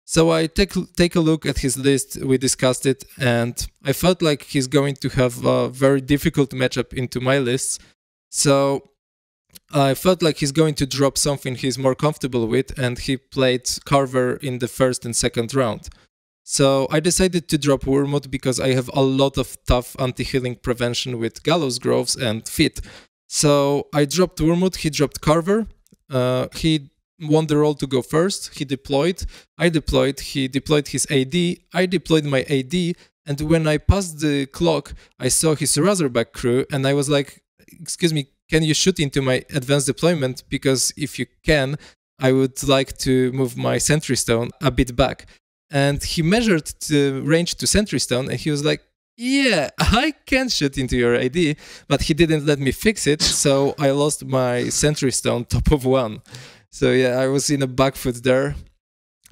So I take a look at his list, we discussed it, and I felt like he's going to have a very difficult matchup into my lists. So I felt like he's going to drop something he's more comfortable with, and he played Carver in the first and second round. So I decided to drop Wormwood because I have a lot of tough anti-healing prevention with Gallows Groves and Fit. So I dropped Wormwood, he dropped Carver, he won the roll to go first, he deployed, I deployed, he deployed his AD, I deployed my AD, and when I passed the clock, I saw his Razorback crew, and I was like, excuse me, can you shoot into my advanced deployment? Because if you can, I would like to move my Sentry Stone a bit back. And he measured the range to Sentry Stone, and he was like, yeah, I can shoot into your AD, but he didn't let me fix it, so I lost my Sentry Stone top of 1. So yeah, I was in a back foot there.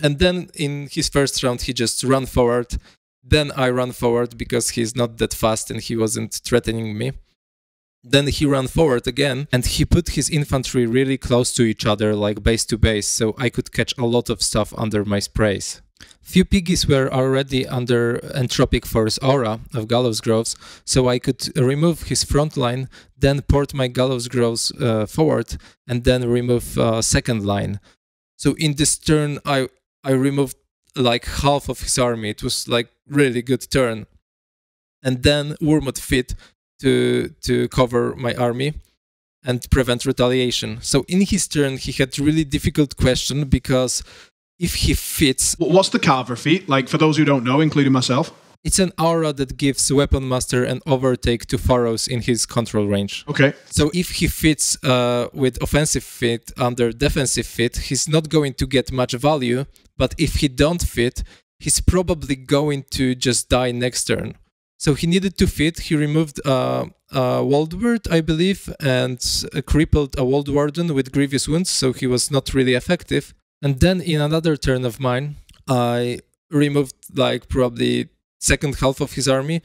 And then in his first round, he just ran forward. Then I ran forward because he's not that fast and he wasn't threatening me. Then he ran forward again, and he put his infantry really close to each other, like base to base, so I could catch a lot of stuff under my sprays. Few piggies were already under Entropic Force aura of Gallows Groves, so I could remove his front line, then port my Gallows Groves forward, and then remove second line. So in this turn, I removed like half of his army. It was like really good turn. And then Wormwood Fit to cover my army and prevent retaliation. So in his turn, he had really difficult question because if he fits... What's the Carver feat? Like, for those who don't know, including myself? It's an aura that gives Weapon Master an overtake to Pharaohs in his control range. Okay. So if he fits with offensive fit under defensive fit, he's not going to get much value, but if he don't fit, he's probably going to just die next turn. So he needed to fit. He removed a Waldward, I believe, and crippled a Wold Warden with grievous wounds, so he was not really effective. And then in another turn of mine, I removed like probably second half of his army.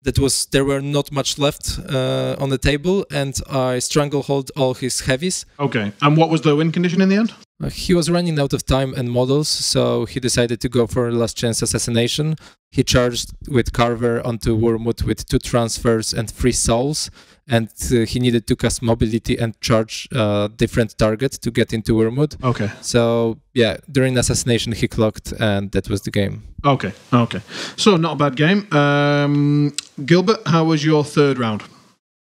There were not much left on the table, and I Stranglehold all his heavies. Okay. And what was the win condition in the end? He was running out of time and models, so he decided to go for last chance assassination. He charged with Carver onto Wormwood with 2 transfers and 3 souls, and he needed to cast mobility and charge a different target to get into Wormwood. Okay. So yeah, during assassination he clocked, and that was the game. Okay. So not a bad game. Gilbert, how was your third round?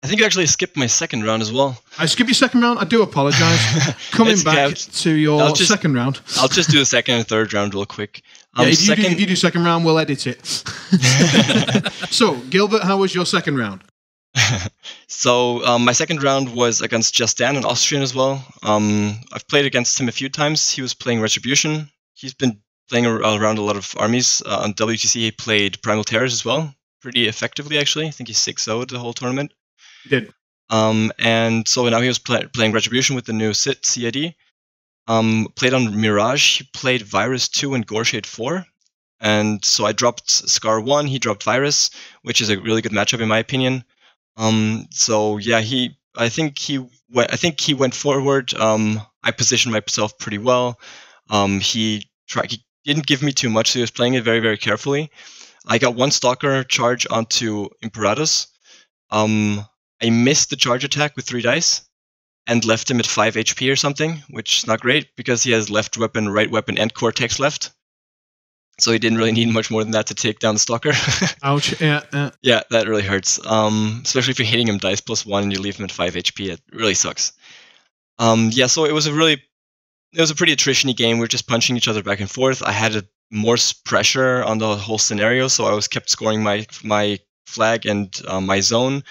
I think I actually skipped my second round as well. I skipped your second round? I do apologise. Coming back to your second round. I'll just do the second and third round real quick. If you do second round, we'll edit it. So, Gilbert, how was your second round? So, my second round was against Justin, an Austrian as well. I've played against him a few times. He was playing Retribution. He's been playing around a lot of armies. On WTC, he played Primal Terrors as well. Pretty effectively, actually. I think he 6-0'd the whole tournament. He did. And so now he was playing Retribution with the new CID. Played on Mirage. He played Virus 2 and Goreshade 4. And so I dropped Scar 1. He dropped Virus, which is a really good matchup in my opinion. So yeah, I think he went forward. I positioned myself pretty well. He didn't give me too much, so he was playing it very, very carefully. I got 1 Stalker charge onto Imperatus. I missed the charge attack with 3 dice and left him at 5 HP or something, which is not great because he has left weapon, right weapon, and Cortex left. So he didn't really need much more than that to take down the Stalker. Ouch. Yeah. Yeah, that really hurts. Especially if you're hitting him dice +1 and you leave him at 5 HP. It really sucks. Yeah, so it was a pretty attrition-y game. We were just punching each other back and forth. I had a more pressure on the whole scenario. So I was kept scoring my flag and my zone.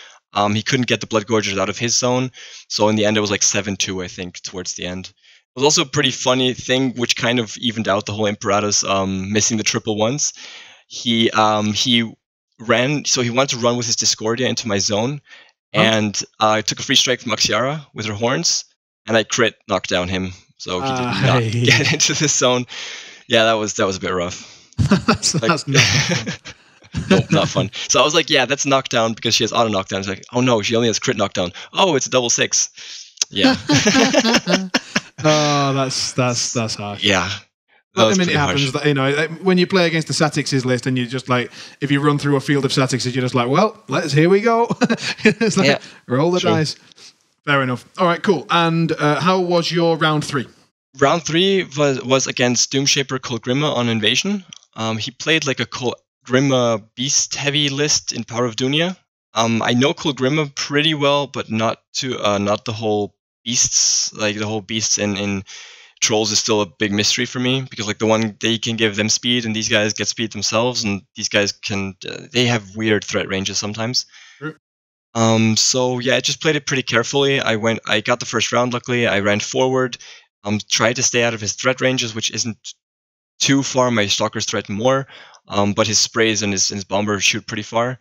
He couldn't get the Blood Gorgers out of his zone. So in the end, it was like 7-2, I think, towards the end. It was also a pretty funny thing, which kind of evened out the whole Imperator's missing the triple ones. He ran, so he wanted to run with his Discordia into my zone, and I took a free strike from Axiara with her horns, and I crit knocked down him, so he did not get into this zone. Yeah, that was a bit rough. that's not fun. Nope, not fun. So I was like, yeah, that's knockdown because she has auto knockdown. It's like, oh no, she only has crit knockdown. Oh, it's a double 6. Yeah. Oh, that's harsh. Yeah. Well, I mean, it happens that, you know, when you play against the Satix's list and you just like, if you run through a field of Satixes, you're just like, well, here we go. It's like, roll the dice. Fair enough. All right, cool. And how was your round 3? Round 3 was against Doomshaper Kolgrima on Invasion. He played like a Kolgrima beast heavy list in Power of Dunya. I know Kolgrima pretty well, but not the whole beasts, like the whole beasts in Trolls is still a big mystery for me, because like the one, they can give them speed and these guys get speed themselves, and these guys can they have weird threat ranges sometimes. Sure. So yeah, I just played it pretty carefully. I got the first round, luckily. I ran forward, tried to stay out of his threat ranges, which isn't too far. My stalkers threaten more, but his sprays and his bomber shoot pretty far.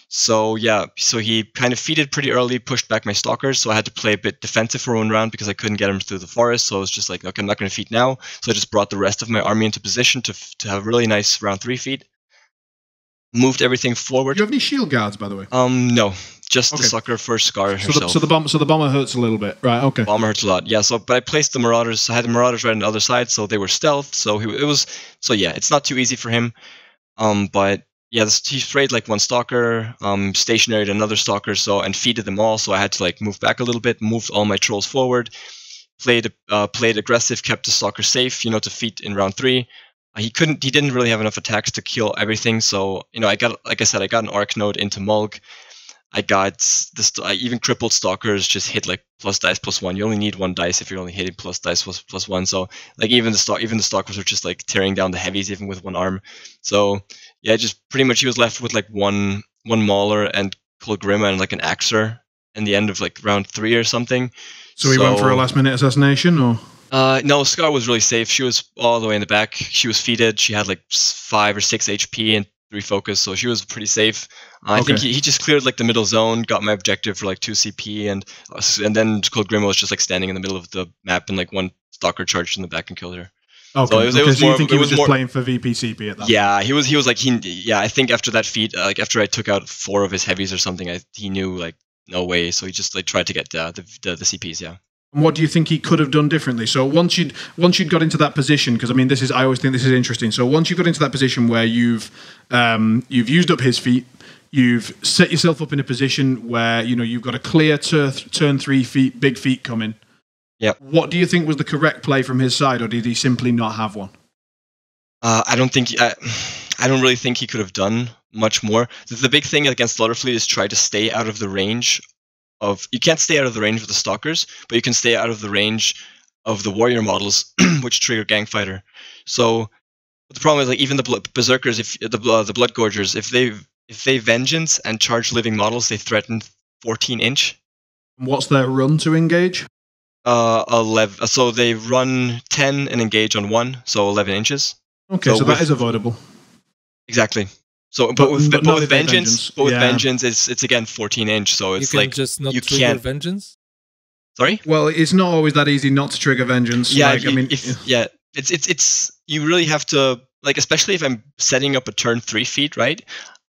So yeah, so he kind of feeded pretty early, pushed back my stalkers, so I had to play a bit defensive for one round because I couldn't get him through the forest. So I was just like, okay, I'm not going to feed now. So I just brought the rest of my army into position to have a really nice round 3 feed. Moved everything forward. Do you have any shield guards, by the way? No, just the sucker for Scar herself. So the bomber hurts a little bit, right? Okay. Bomber hurts a lot, yeah. So, but I placed the Marauders. I had the Marauders right on the other side, so they were stealth. So yeah, it's not too easy for him. But yeah, he sprayed like one stalker, stationaried another stalker, and feeded them all. So I had to like move back a little bit, moved all my trolls forward, played aggressive, kept the stalker safe, to feed in round 3. He didn't really have enough attacks to kill everything. So I got an arc node into Mulg. I got I even crippled stalkers just hit like plus dice +1. You only need 1 dice if you're only hitting plus dice +1. So like even the stalkers are just like tearing down the heavies even with 1 arm. So yeah, just pretty much he was left with like one Mauler and Kolgrima and like an Axer in the end of like round 3 or something. So he went for a last minute assassination, or? No, Scar was really safe. She was all the way in the back. She was feeded. She had like 5 or 6 HP and 3 focus, so she was pretty safe. I think he just cleared like the middle zone, got my objective for like 2 CP, and then Kolgrima was just like standing in the middle of the map, and like 1 stalker charged in the back and killed her. Okay, so you think he was just playing for VPCP at that point? Yeah, he was like I think after that feat, like after I took out 4 of his heavies or something, he knew like no way, so he just like tried to get the CPs. Yeah. And what do you think he could have done differently? So once you'd got into that position, because I mean I always think this is interesting. So once you got into that position where you've used up his feat, you've set yourself up in a position where you've got a clear turn 3 feet, big feat coming. Yeah. What do you think was the correct play from his side, or did he simply not have one? I don't really think he could have done much more. The big thing against Slaughterfleet is try to stay out of the range of. You can't stay out of the range of the stalkers, but you can stay out of the range of the warrior models, which trigger Gangfighter. So the problem is like even the berserkers, if the blood gorgers, if they vengeance and charge living models, they threaten 14 inch. What's their run to engage? 11. So they run 10 and engage on 1, so 11 inches. Okay, so that is avoidable. Exactly. So, but with vengeance, it's again 14 inch. So it's you can like just not trigger vengeance. Sorry. Well, it's not always that easy not to trigger vengeance. Yeah, it's you really have to like, especially if I'm setting up a turn 3 feat, right?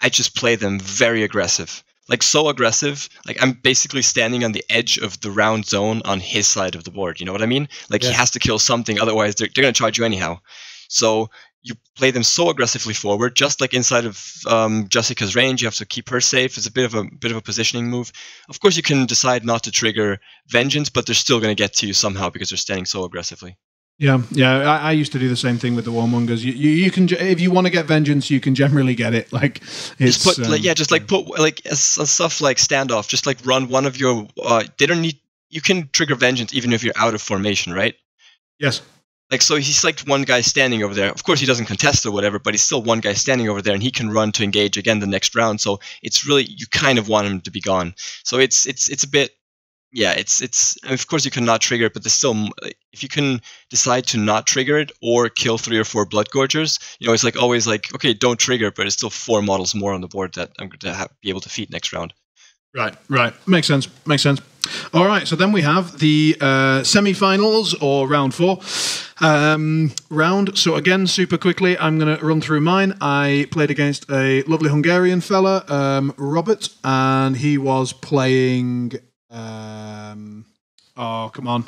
I just play them very aggressive. Like so aggressive, like I'm basically standing on the edge of the round zone on his side of the board. You know what I mean? Like he has to kill something, otherwise they're going to charge you anyhow. So you play them so aggressively forward, just like inside of Jessica's range. You have to keep her safe. It's a bit of a positioning move. Of course, you can decide not to trigger vengeance, but they're still going to get to you somehow because they're standing so aggressively. Yeah. I used to do the same thing with the Warmongers. You can, if you want to get vengeance, you can generally get it. Like it's put stuff like standoff. Just like run one of your. They don't need. You can trigger vengeance even if you're out of formation, right? Yes. like, so he's like one guy standing over there. Of course, he doesn't contest or whatever, but he's still one guy standing over there, and he can run to engage again the next round. So it's really, you kind of want him to be gone. So it's a bit, yeah, it's. And of course, you cannot trigger it, but there's still, if you can decide to not trigger it or kill 3 or 4 Blood Gorgers, you know, it's like always like, okay, don't trigger, but it's still 4 models more on the board that I'm going to be able to feed next round. Right, right. Makes sense. Makes sense. All right, so then we have the semi-finals, or round 4 round. So again, super quickly, I'm going to run through mine. I played against a lovely Hungarian fella, Robert, and he was playing... oh, come on.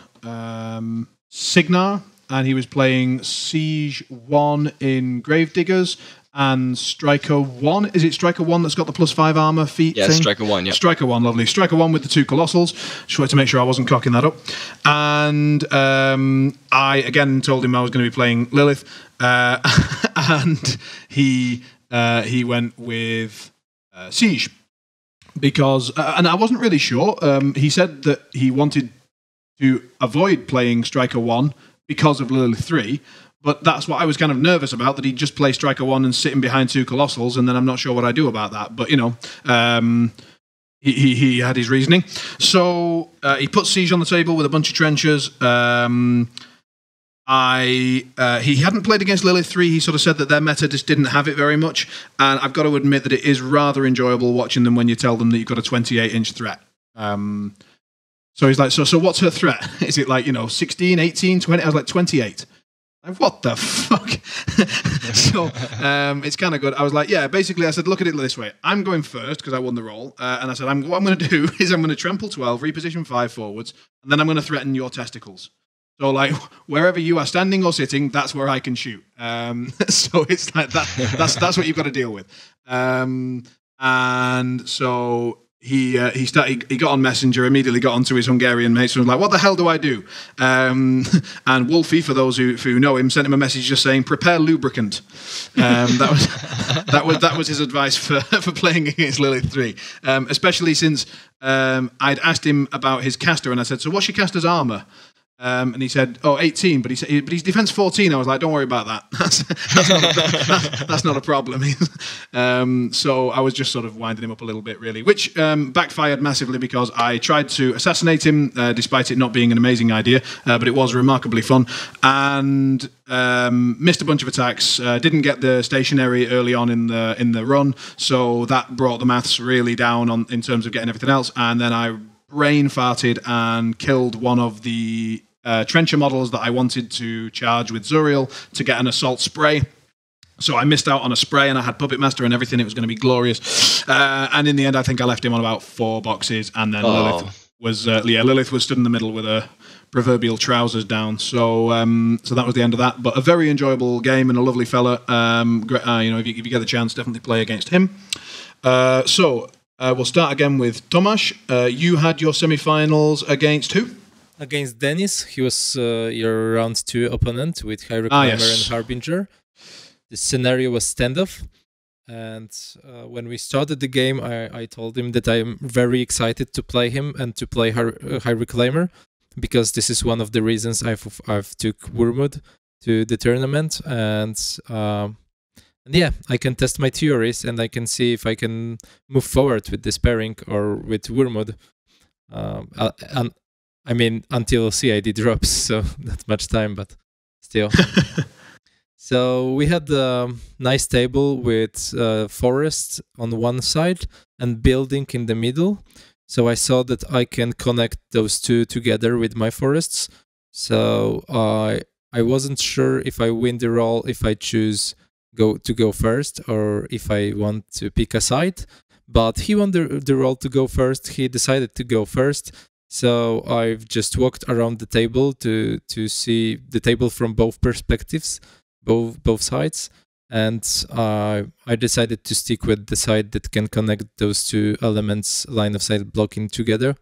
Signar, and he was playing Siege 1 in Gravediggers, and Striker 1. Is it Striker 1 that's got the +5 armor feat Yeah, thing? Striker 1, yeah. Striker 1, lovely. Striker 1 with the 2 Colossals. Just wanted to make sure I wasn't cocking that up. And I, again, told him I was going to be playing Lilith. And he went with Siege. Because, and I wasn't really sure, he said that he wanted to avoid playing Striker 1 because of Lilith 3, but that's what I was kind of nervous about, that he'd just play Striker 1 and sit in behind 2 Colossals, and then I'm not sure what I do about that. But, you know, he had his reasoning. So he put Siege on the table with a bunch of trenchers. He hadn't played against Lilith 3. He sort of said that their meta just didn't have it very much, and I've got to admit that it is rather enjoyable watching them when you tell them that you've got a 28-inch threat. So he's like, so what's her threat? Is it like, you know, 16, 18, 20? I was like, 28. Like, what the fuck? So it's kind of good. I was like, yeah, basically I said, look at it this way. I'm going first because I won the roll. And I said, what I'm going to do is I'm going to trample 12, reposition 5 forwards, and then I'm going to threaten your testicles. So, like, wherever you are standing or sitting, that's where I can shoot. So it's like that. That's what you've got to deal with. And so he got on Messenger, immediately got onto his Hungarian mates, and was like, "What the hell do I do?" And Wolfie, for those who know him, sent him a message just saying, "Prepare lubricant." That was his advice for playing against Lilith 3, especially since I'd asked him about his caster, and I said, "So what's your caster's armor?" And he said, "Oh, 18," but he's defense 14. I was like, "Don't worry about that. That's not a problem." So I was just sort of winding him up a little bit, really, which backfired massively because I tried to assassinate him, despite it not being an amazing idea, but it was remarkably fun, and missed a bunch of attacks. Didn't get the stationary early on in the run, so that brought the maths really down in terms of getting everything else, and then I brain farted and killed one of the trencher models that I wanted to charge with Zuriel to get an assault spray. So I missed out on a spray, and I had Puppet Master and everything. It was going to be glorious. And in the end, I think I left him on about 4 boxes, and then Lilith was stood in the middle with her proverbial trousers down. So so that was the end of that. But a very enjoyable game and a lovely fella. You know, if you get the chance, definitely play against him. We'll start again with Tomasz. You had your semi-finals against who? Against Dennis. He was your round 2 opponent with High Reclaimer and Harbinger. The scenario was standoff. And when we started the game, I told him that I'm very excited to play him and to play High Reclaimer, because this is one of the reasons I've took Wormwood to the tournament. And yeah, I can test my theories, and I can see if I can move forward with this pairing or with Wormwood. I mean, until CID drops, so not much time, but still. So we had a nice table with forest on one side and building in the middle. So I saw that I can connect those two together with my forests. So I wasn't sure if I win the roll if I choose to go first or if I want to pick a side. But he won the roll to go first. He decided to go first. So I've just walked around the table to see the table from both perspectives, both sides, and I decided to stick with the side that can connect those two elements, line of sight blocking together.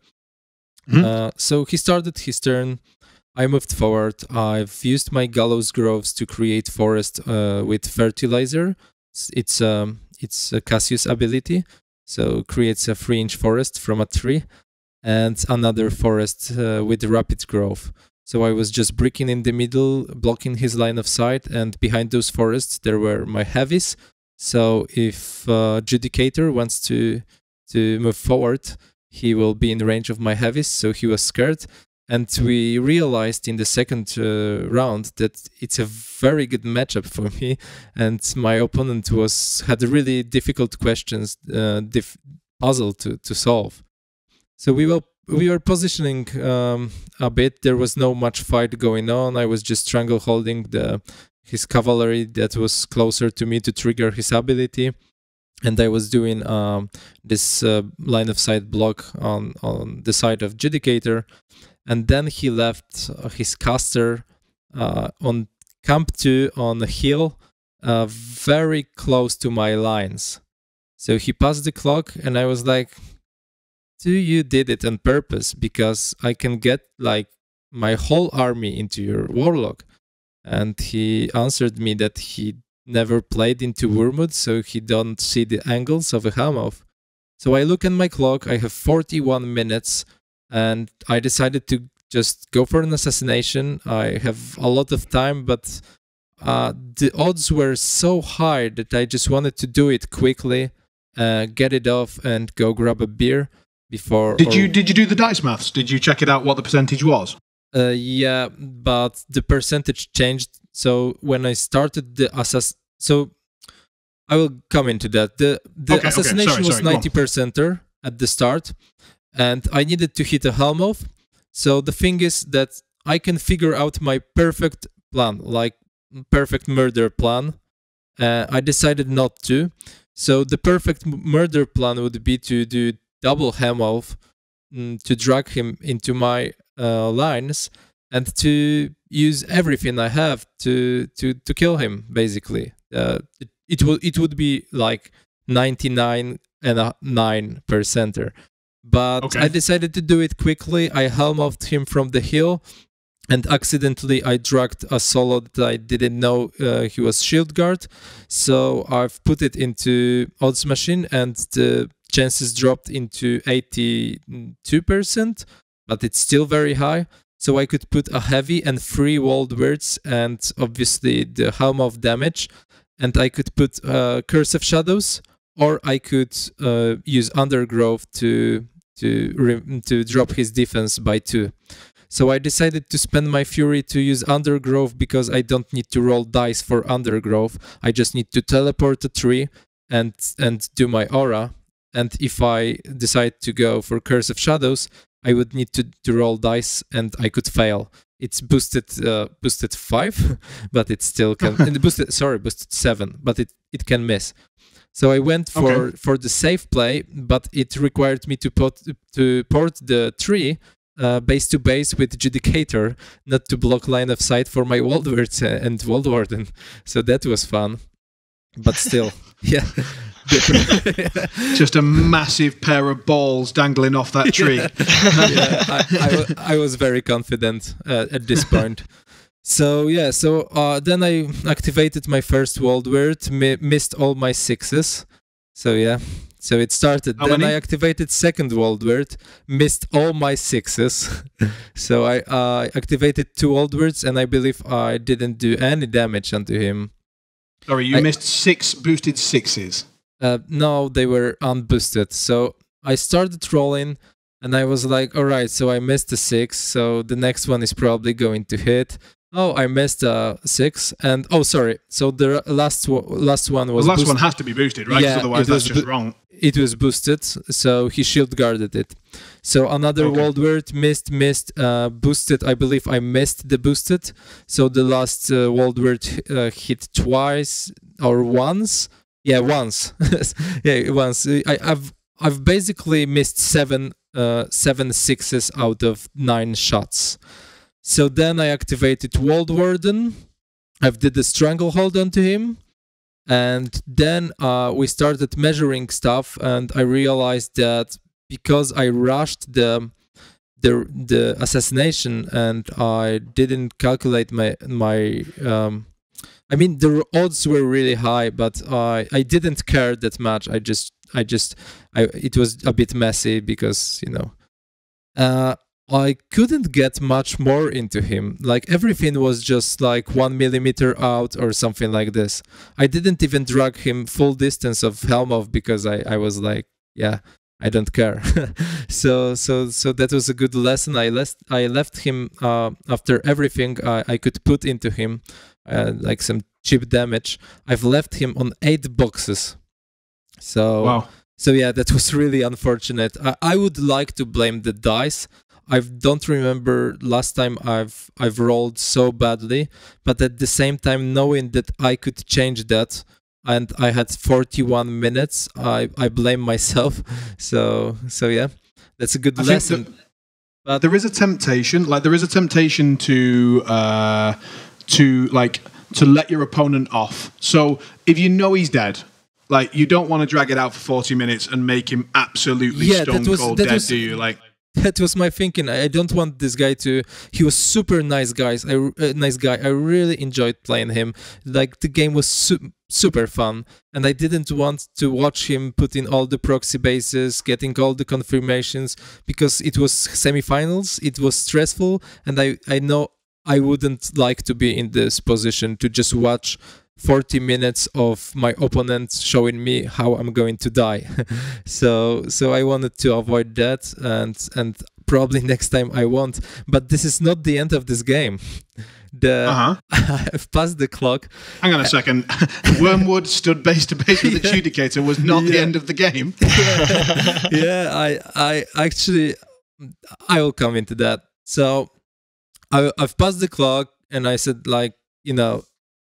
So he started his turn. I moved forward. I've used my Gallows Groves to create forest with fertilizer. It's a Cassius ability, so creates a 3-inch forest from a tree, and another forest with rapid growth. So I was just bricking in the middle, blocking his line of sight, and behind those forests there were my heavies. So if Judicator wants to move forward, he will be in range of my heavies, so he was scared. And we realized in the second round that it's a very good matchup for me, and my opponent had really difficult questions, puzzle to solve. So we were positioning a bit. There was no much fight going on. I was just strangleholding his cavalry that was closer to me to trigger his ability. And I was doing this line of sight block on the side of Judicator. And then he left his caster on camp 2 on a hill very close to my lines. So he passed the clock, and I was like, you did it on purpose, because I can get like my whole army into your warlock. And he answered me that he never played into Wormwood, so he don't see the angles of a Hellmouth. So I look at my clock, I have 41 minutes, and I decided to just go for an assassination. I have a lot of time, but the odds were so high that I just wanted to do it quickly, get it off, and go grab a beer before. Did you do the dice maths? Did you check it out what the percentage was? Yeah, but the percentage changed. So when I started the so I will come into that. The assassination was 90%er at the start, and I needed to hit a Hellmouth. So the thing is that I can figure out my perfect plan, like perfect murder plan. I decided not to. So the perfect murder plan would be to do double Hellmouth, to drag him into my lines, and to use everything I have to kill him, basically. It would be like 99.9%er. But I decided to do it quickly. I Hellmouthed him from the hill, and accidentally I dragged a solo that I didn't know he was shield guard. So I've put it into odds machine, and the chances dropped into 82%, but it's still very high. So I could put a heavy and 3 walled words, and obviously the Hellmouth damage, and I could put Curse of Shadows, or I could use Undergrowth to drop his defense by 2. So I decided to spend my fury to use Undergrowth, because I don't need to roll dice for Undergrowth. I just need to teleport a tree and do my aura. And if I decide to go for Curse of Shadows, I would need to roll dice, and I could fail. It's boosted 5, but it still can. boosted 7, but it can miss. So I went for the safe play, but it required me to port the tree base to base with Judicator, not to block line of sight for my Waldward and Waldwarden. So that was fun, but still, yeah. Just a massive pair of balls dangling off that tree. I was very confident at this point. So yeah, then I activated my first world word, missed all my 6s. So yeah, so it started. How then many? I activated second world word, missed all my 6s. So I activated 2 world words, and I believe I didn't do any damage onto him. Sorry, you missed 6 boosted 6s. No, they were unboosted. So I started rolling, and I was like, all right, so I missed a 6, so the next one is probably going to hit. Oh, I missed a 6, and sorry. So the last one was the last one has to be boosted, right? Yeah, otherwise that's just wrong. It was boosted, so he shield guarded it. So another world word, missed, boosted. I believe I missed the boosted. So the last world word hit twice or once. Yeah, once. Yeah, once. I've basically missed 7 6s out of 9 shots. So then I activated World Warden. I've did the Stranglehold onto him. And then we started measuring stuff, and I realized that because I rushed the assassination and I didn't calculate my I mean, the odds were really high, but I didn't care that much. It was a bit messy because, I couldn't get much more into him. Like everything was just like 1 millimeter out or something like this. I didn't even drag him full distance of helm off because I was like, yeah, I don't care. so that was a good lesson. I left him after everything I could put into him, like some cheap damage. I've left him on 8 boxes. So wow. So yeah, that was really unfortunate. I would like to blame the dice. I don't remember last time I've rolled so badly, but at the same time, knowing that I could change that, and I had 41 minutes, I blame myself. So yeah, that's a good lesson. But there is a temptation, to let your opponent off. So if you know he's dead, like you don't want to drag it out for 40 minutes and make him absolutely stone cold dead, do you? Like. That was my thinking. I don't want this guy to. He was super nice guy. I really enjoyed playing him. Like the game was super fun, and I didn't want to watch him put in all the proxy bases, getting all the confirmations, because it was semifinals. It was stressful, and I know I wouldn't like to be in this position to just watch 40 minutes of my opponent showing me how I'm going to die. so I wanted to avoid that, and probably next time I won't. But this is not the end of this game. I've passed the clock. Hang on a second. Wormwood stood base to base with the Judicator was not the end of the game. I actually, I will come into that. So I've passed the clock, and I said, like, you know,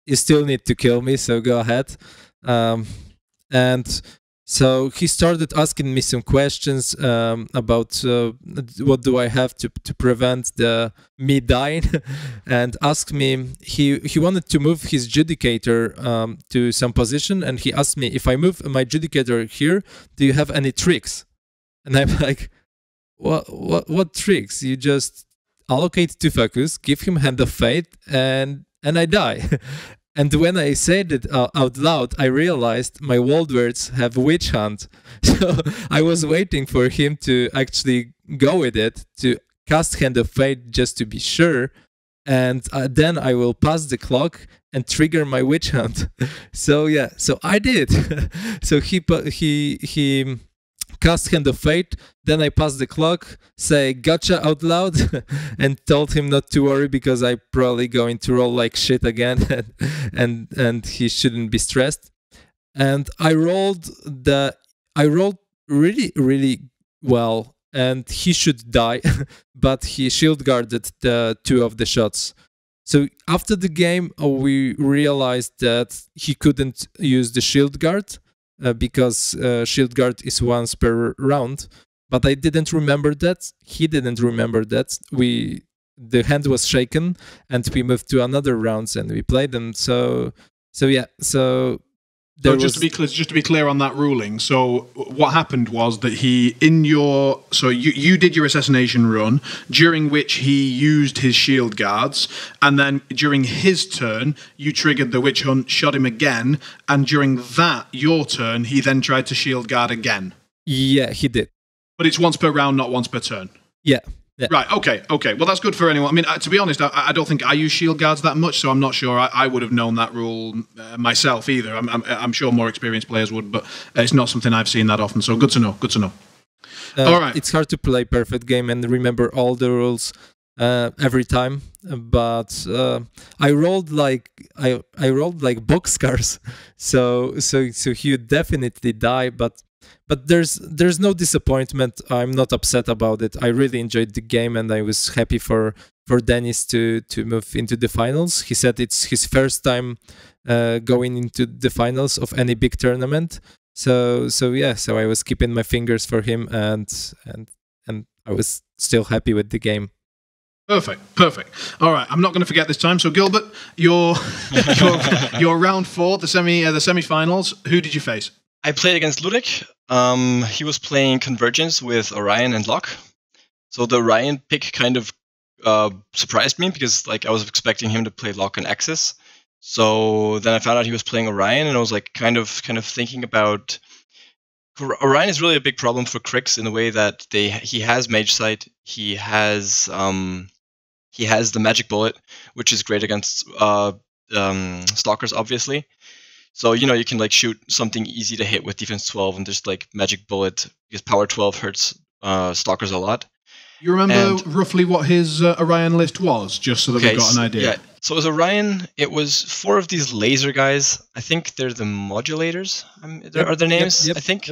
you still need to kill me, so go ahead. And so he started asking me some questions about what do I have to prevent me dying, and asked me, he wanted to move his Judicator to some position, and he asked me, if I move my Judicator here, do you have any tricks? And I'm like, what tricks? You just allocate 2 focus, give him Hand of Fate, and I die. And when I said it out loud, I realized my world words have Witch Hunt. So I was waiting for him to actually go with it, to cast Hand of Fate just to be sure. And then I will pass the clock and trigger my Witch Hunt. So yeah, so I did. So he cast Hand of Fate, then I passed the clock, say gotcha out loud, and told him not to worry because I probably going to roll like shit again, and he shouldn't be stressed. And I rolled really, really well, and he should die, but he shield guarded the 2 of the shots. So after the game, we realized that he couldn't use the shield guard, because shield guard is once per round, but I didn't remember that. He didn't remember that. The hand was shaken, and we moved to another rounds and we played them. So yeah. So just to be clear on that ruling. So what happened was that you did your assassination run, during which he used his shield guards, and then during his turn you triggered the witch hunt, shot him again, and during your turn he then tried to shield guard again. Yeah, he did. But it's once per round, not once per turn. Yeah. Yeah. Right, okay. Well, that's good for anyone. I mean, to be honest, I don't think I use shield guards that much, so I'm not sure I would have known that rule myself either. I'm sure more experienced players would, but it's not something I've seen that often, so good to know. All right. It's hard to play perfect game and remember all the rules every time, but I rolled like boxcars, so he would definitely die, but there's no disappointment. I'm not upset about it. I really enjoyed the game, and I was happy for Dennis to move into the finals. He said it's his first time going into the finals of any big tournament. So I was keeping my fingers for him, and I was still happy with the game. Perfect. All right, I'm not going to forget this time. So Gilbert, your round 4, the semi-finals. Who did you face? I played against Ludek. He was playing Convergence with Orion and Locke. So the Orion pick kind of surprised me, because like I was expecting him to play Locke and Axis. So then I found out he was playing Orion, and I was like kind of thinking about Orion is really a big problem for Cryx in the way that he has Mage Sight, he has the Magic Bullet, which is great against Stalkers, obviously. So you can like shoot something easy to hit with defense 12 and just like Magic Bullet, because power 12 hurts Stalkers a lot. You remember roughly what his Orion list was, just so that we've got an idea? Yeah, so as Orion, it was 4 of these laser guys. I think they're the modulators. Are their names? Yep, I think.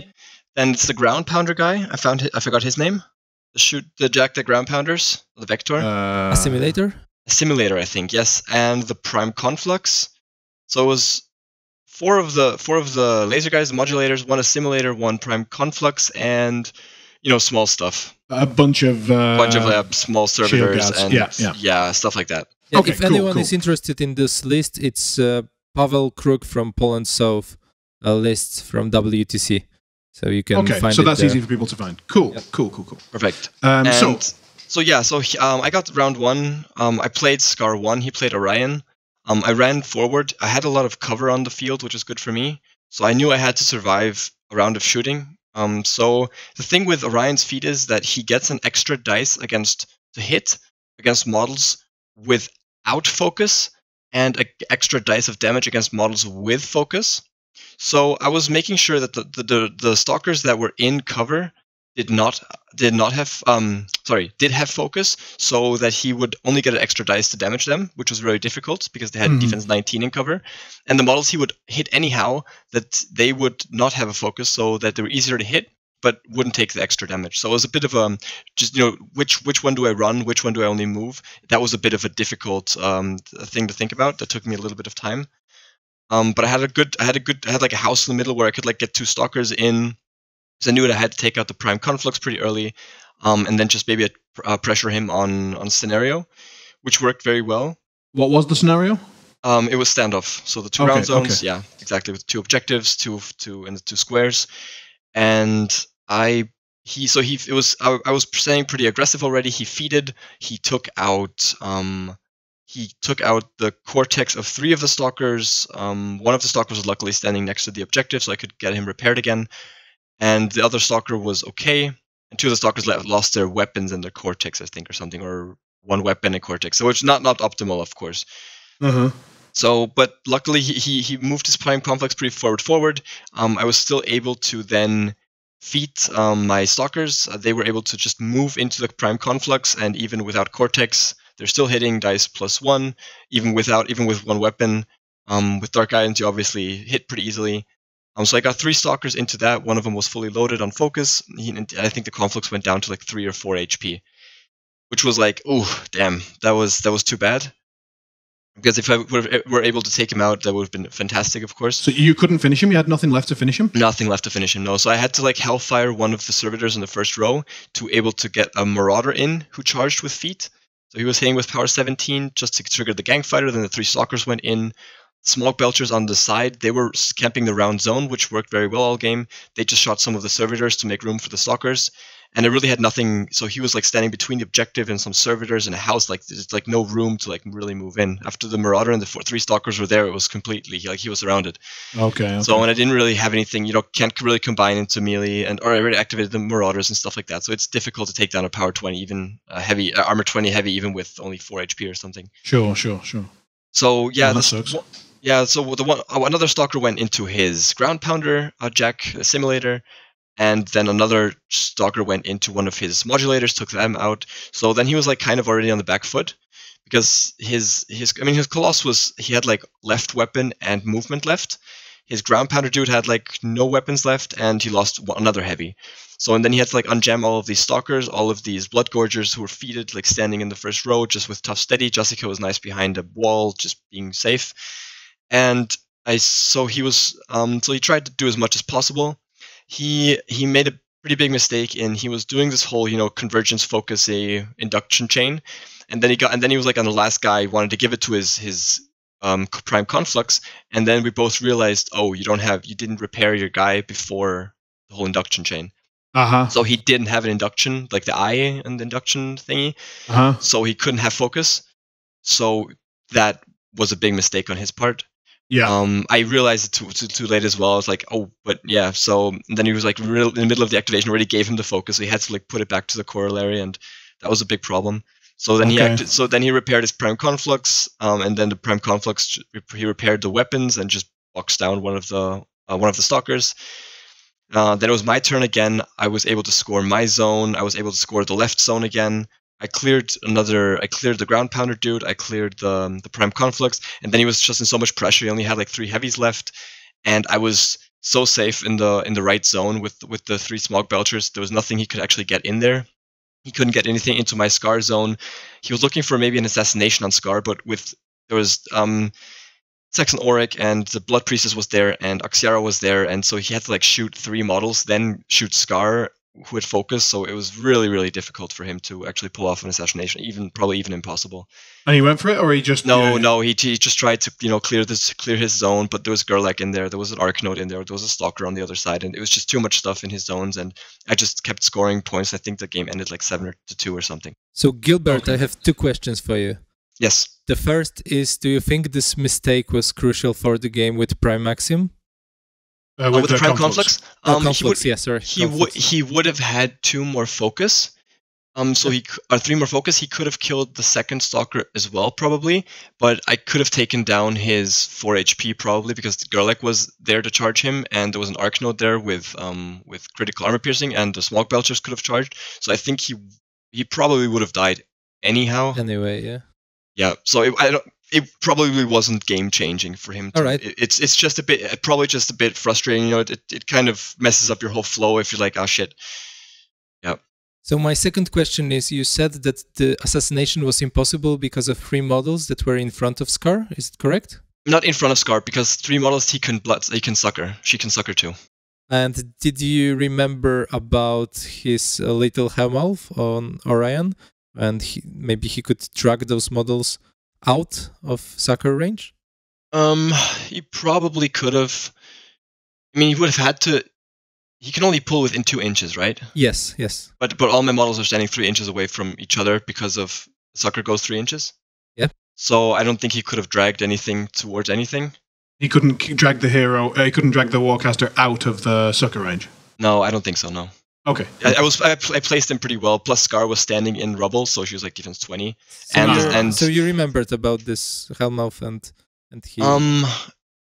Then it's the ground pounder guy. I forgot his name. The Jack the ground pounders, the Vector. Assimilator. Assimilator, I think. Yes, and the Prime Conflux. So it was 4 of the laser guys, the modulators, 1 assimilator, 1 Prime Conflux, and small stuff. A bunch of small servitors and stuff like that. Yeah, okay, if anyone is interested in this list, it's Pavel Kruk from Poland South list from WTC. So you can find it. So that's easy for people to find. Cool, yep. Cool. Perfect. So I got round 1. I played Scar 1. He played Orion. I ran forward. I had a lot of cover on the field, which was good for me. So I knew I had to survive a round of shooting. So the thing with Orion's feat is that he gets an extra dice to hit against models without focus, and an extra dice of damage against models with focus. So I was making sure that the stalkers that were in cover did have focus, so that he would only get an extra dice to damage them, which was very difficult because they had defense 19 in cover. And the models he would hit anyhow, that they would not have a focus, so that they were easier to hit, but wouldn't take the extra damage. So it was a bit of which one do I run, which one do I only move? That was a bit of a difficult thing to think about. That took me a little bit of time. But I had like a house in the middle where I could like get 2 stalkers in. So I knew that I had to take out the Prime Conflux pretty early, and then just maybe pressure him on scenario, which worked very well. What was the scenario? It was standoff. So the 2 round zones, yeah, exactly, with 2 objectives, 2 and the 2 squares, and I was staying pretty aggressive already. He feeded. He took out the cortex of 3 of the stalkers. One of the stalkers was luckily standing next to the objective, so I could get him repaired again. And the other stalker was okay. And 2 of the stalkers lost their weapons and their cortex, I think, or something, or 1 weapon and cortex. So it's not optimal, of course. So, but luckily he moved his Prime Conflux pretty forward. I was still able to then feat my stalkers. They were able to just move into the Prime Conflux, and even without cortex, they're still hitting dice +1, even with 1 weapon. With Dark Guidance, you obviously hit pretty easily. So I got 3 stalkers into that. 1 of them was fully loaded on focus. I think the conflicts went down to like 3 or 4 HP, which was like, oh damn, that was too bad. Because if I were able to take him out, that would have been fantastic, of course. So you couldn't finish him? You had nothing left to finish him? Nothing left to finish him, no. So I had to like Hellfire one of the servitors in the first row to able to get a Marauder in who charged with feet. So he was hitting with power 17 just to trigger the Gang Fighter. Then the 3 stalkers went in. Smoke Belchers on the side, they were camping the round zone, which worked very well all game. They just shot some of the servitors to make room for the stalkers. And it really had nothing, so he was like standing between the objective and some servitors in a house, like there's like no room to like really move in. After the Marauder and the 3 stalkers were there, it was completely, like he was surrounded. Okay. So when I didn't really have anything, can't really combine into melee, or I already activated the Marauders and stuff like that. So it's difficult to take down a power 20, even heavy, armor 20 heavy, even with only 4 HP or something. Sure. So yeah, that sucks. Yeah, so another stalker went into his ground pounder, Jack Simulator, and then another stalker went into one of his modulators, took them out. So then he was like kind of already on the back foot, because his Coloss he had like left weapon and movement left. His ground pounder dude had like no weapons left, and he lost another heavy. So and then he had to like unjam all of these stalkers, all of these blood gorgers who were feated, like standing in the first row just with tough steady. Jessica was nice behind a wall, just being safe. And so he tried to do as much as possible. He made a pretty big mistake in he was doing this whole convergence focus induction chain, and then he was like on the last guy, wanted to give it to his Prime Conflux, and then we both realized, oh, you didn't repair your guy before the whole induction chain. So he didn't have an induction, like the eye and the induction thingy. So he couldn't have focus. So that was a big mistake on his part. I realized it too late as well. I was like, oh, but yeah. So then he was like in the middle of the activation, already gave him the focus. So he had to like put it back to the corollary, and that was a big problem. So then he repaired his prime conflux, and then the prime conflux he repaired the weapons and just boxed down one of the stalkers. Then it was my turn again. I was able to score my zone. I was able to score the left zone again. I cleared the ground pounder dude. I cleared the prime conflux, and then he was just in so much pressure. He only had like 3 heavies left, and I was so safe in the right zone with the 3 smog belchers. There was nothing he could actually get in there. He couldn't get anything into my Scar zone. He was looking for maybe an assassination on Scar, but there was Saxon Auric and the Blood Priestess was there and Axiara was there, and so he had to like shoot 3 models, then shoot Scar who had focus. So it was really, really difficult for him to actually pull off an assassination, probably even impossible. And he went for it, or he just no, he just tried to clear his zone, but there was Gerlach in there, there was an Arknote in there, there was a Stalker on the other side, and it was just too much stuff in his zones, and I just kept scoring points. I think the game ended like 7-2 or something. So Gilbert, I have 2 questions for you. Yes. The first is, do you think this mistake was crucial for the game with Prime Maxim? With the Prime Conflux? He would have had 2 more focus. So 3 more focus. He could have killed the second Stalker as well, probably. But I could have taken down his 4 HP probably, because Gerlach was there to charge him, and there was an Arknote there with critical armor piercing, and the Smog Belchers could have charged. So I think he probably would have died anyhow. Anyway, yeah. Yeah. So it probably wasn't game changing for him. All right. It's just probably just a bit frustrating. It kind of messes up your whole flow if you're like, oh shit. Yeah. So my second question is, you said that the assassination was impossible because of 3 models that were in front of Scar. Is it correct? Not in front of Scar, because 3 models he can sucker. She can sucker too. And did you remember about his little Helmalf on Orion? And maybe he could drag those models out of sucker range? He probably could have. I mean, he would have had to. He can only pull within 2 inches, right? Yes. But all my models are standing 3 inches away from each other because of sucker goes 3 inches. Yeah. So I don't think he could have dragged anything towards anything. He couldn't drag the hero. He couldn't drag the Warcaster out of the sucker range. No, I don't think so. No. Okay. I placed him pretty well. Plus, Scar was standing in rubble, so she was like defense 20. So you remembered about this Helmalf and he.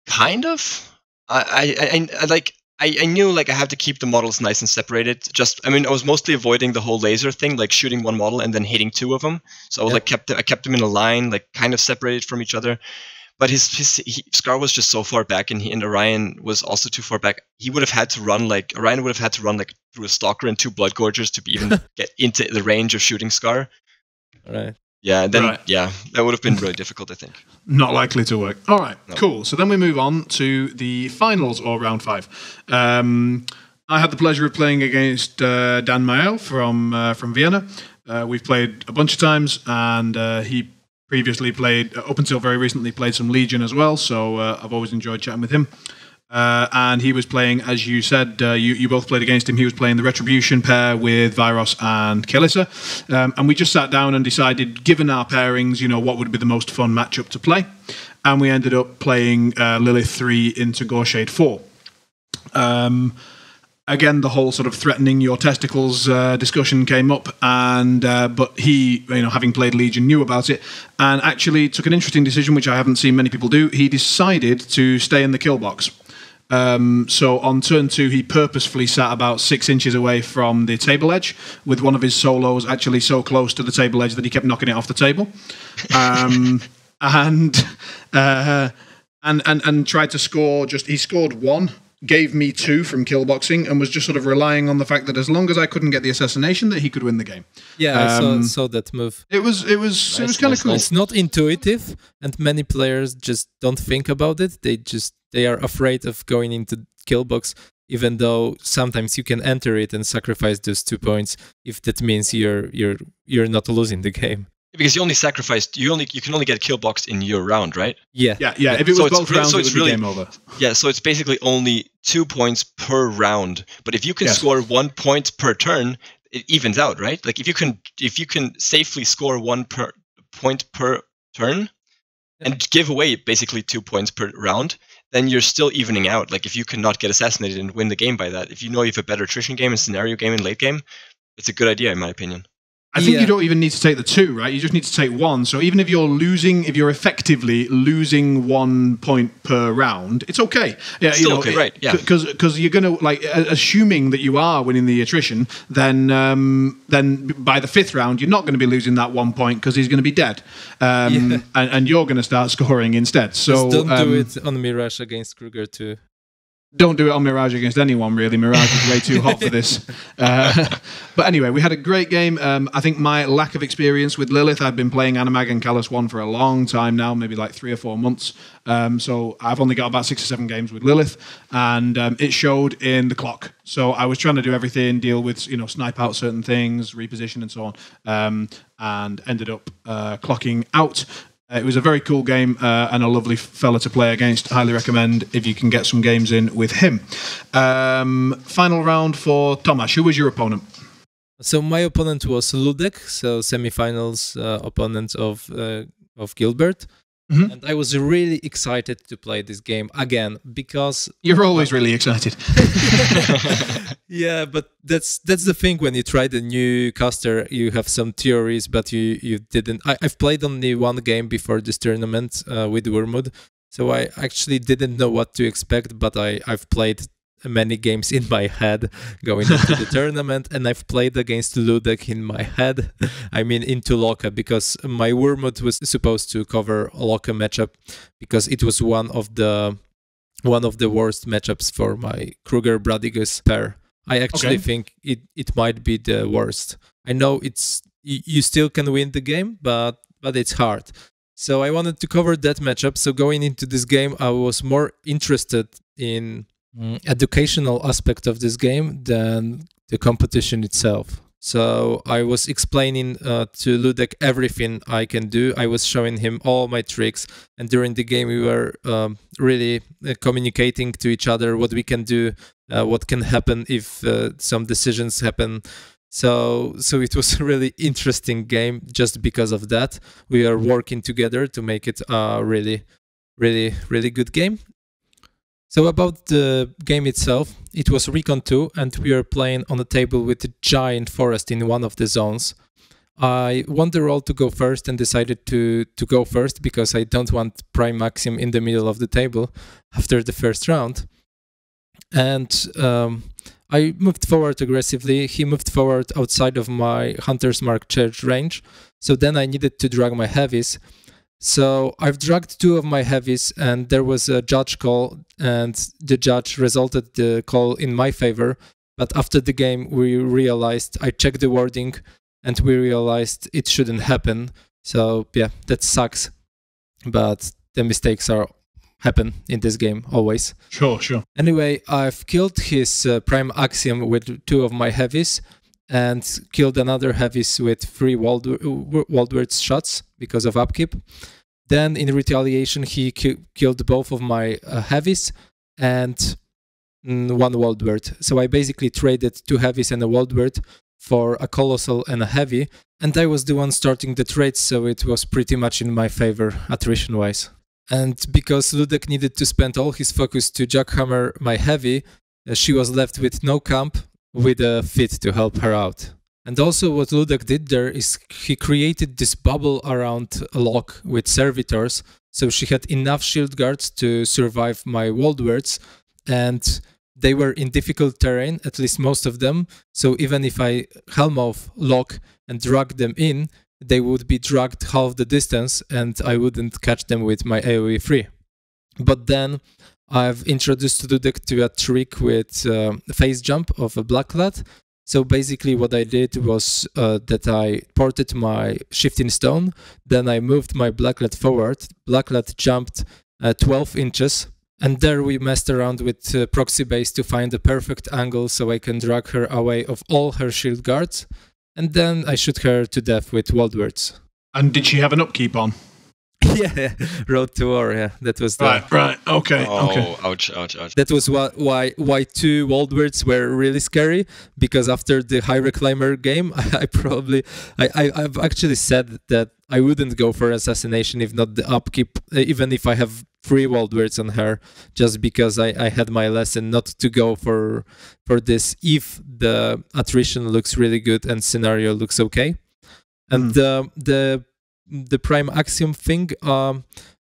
Kind of. I knew like I have to keep the models nice and separated. I was mostly avoiding the whole laser thing, like shooting 1 model and then hitting 2 of them. So I was I kept them in a line, like kind of separated from each other. But Scar was just so far back, and Orion was also too far back. Orion would have had to run through a Stalker and 2 Blood Gorgers to even get into the range of shooting Scar. Right. Yeah, that would have been really difficult, I think. Not likely to work. All right, cool. So then we move on to the finals, or round 5. I had the pleasure of playing against Dan Mael from Vienna. We've played a bunch of times, and he previously played, up until very recently, played some Legion as well, so I've always enjoyed chatting with him. And he was playing, as you said, you both played against him. He was playing the Retribution pair with Vyros and Kelissa. And we just sat down and decided, given our pairings, what would be the most fun matchup to play. And we ended up playing Lilith 3 into Gorshade 4. Again, the whole sort of threatening your testicles discussion came up, and but he, having played Legion, knew about it, and actually took an interesting decision, which I haven't seen many people do. He decided to stay in the kill box. So on turn 2, he purposefully sat about 6 inches away from the table edge, with one of his solos actually so close to the table edge that he kept knocking it off the table, and tried to score. He scored 1. Gave me 2 from killboxing, and was just sort of relying on the fact that as long as I couldn't get the assassination, that he could win the game. Yeah, I saw that move. It was kind of cool. It's not intuitive, and many players just don't think about it. They are afraid of going into killbox, even though sometimes you can enter it and sacrifice those 2 points if that means you're not losing the game. Because you only sacrificed, you can only get kill boxed in your round, right? Yeah. If it was both rounds, it would be game over. Yeah, so it's basically only 2 points per round. But if you can score 1 point per turn, it evens out, right? Like if you can safely score 1 point per turn, and give away basically 2 points per round, then you're still evening out. Like, if you cannot get assassinated and win the game by that, if you know you have a better attrition game and scenario game and late game, it's a good idea, in my opinion. I think you don't even need to take the 2, right? You just need to take 1. So even if you're effectively losing 1 point per round, it's okay. Yeah, it's still okay, right? Yeah, because you're gonna, like, assuming that you are winning the attrition, then by the 5th round you're not going to be losing that 1 point because he's going to be dead, and you're going to start scoring instead. So just don't do it on Mirage against Kruger too. Don't do it on Mirage against anyone, really. Mirage is way too hot for this. But anyway, we had a great game. I think my lack of experience with Lilith, I've been playing Animag and Callus 1 for a long time now, maybe like 3 or 4 months. So I've only got about 6 or 7 games with Lilith, and it showed in the clock. So I was trying to do everything, deal with, snipe out certain things, reposition and so on, and ended up clocking out. It was a very cool game and a lovely fella to play against. Highly recommend if you can get some games in with him. Final round for Tomasz. Who was your opponent? So my opponent was Ludek, so semifinals opponent of Gilbert. Mm-hmm. And I was really excited to play this game again because you're always really excited. Yeah, but that's the thing when you try the new caster, you have some theories, but you didn't. I've played only 1 game before this tournament with Wormwood, so I actually didn't know what to expect. But I've played many games in my head going into the tournament, and I've played against Ludek in my head. I mean, into Loka, because my Wormwood was supposed to cover a Loka matchup because it was one of the worst matchups for my Kruger Bradigus pair. I actually think it might be the worst. I know you still can win the game, but it's hard. So I wanted to cover that matchup. So going into this game, I was more interested in educational aspect of this game than the competition itself. So I was explaining to Ludek everything I can do. I was showing him all my tricks, and during the game we were really communicating to each other what we can do, what can happen if some decisions happen. So it was a really interesting game just because of that. We are working together to make it a really, really, really good game. So about the game itself, it was Recon 2, and we are playing on a table with a giant forest in one of the zones. I won the role to go first and decided to go first because I don't want Prime Maxim in the middle of the table after the first round. And I moved forward aggressively. He moved forward outside of my Hunter's Mark Church range, so then I needed to drag my heavies. So I've dragged 2 of my heavies, and there was a judge call, and the judge resulted the call in my favor. But after the game, we realized, I checked the wording, and we realized it shouldn't happen. So yeah, that sucks. But the mistakes happen in this game always. Sure. Anyway, I've killed his Prime Axiom with 2 of my heavies, and killed another heavies with 3 Waldward's shots because of upkeep. Then in retaliation, he killed both of my heavies and 1 Waldward. So I basically traded 2 heavies and a Waldward for a Colossal and a heavy, and I was the one starting the trades, so it was pretty much in my favor attrition-wise. And because Ludek needed to spend all his focus to jackhammer my heavy, she was left with no camp, with a fit to help her out. And also what Ludek did there is he created this bubble around a lock with servitors, so she had enough shield guards to survive my Waldwards, and they were in difficult terrain, at least most of them, so even if I helm off, lock and drag them in, they would be dragged half the distance and I wouldn't catch them with my AoE free. But then I've introduced Ludek to a trick with phase jump of a Blacklat. So basically what I did was that I ported my Shifting Stone, then I moved my Blacklat forward. Blacklat jumped 12 inches, and there we messed around with proxy base to find the perfect angle so I can drag her away of all her shield guards, and then I shoot her to death with Waldwards. And did she have an upkeep on? Yeah, Road to War. Yeah, that was the Right. Okay. Oh, Okay. ouch. that was why 2 Waldwords were really scary, because after the High Reclaimer game, I've actually said that I wouldn't go for Assassination if not the upkeep, even if I have 3 Waldwords on her, just because I had my lesson not to go for this if the attrition looks really good and scenario looks okay. And the Prime Axiom thing,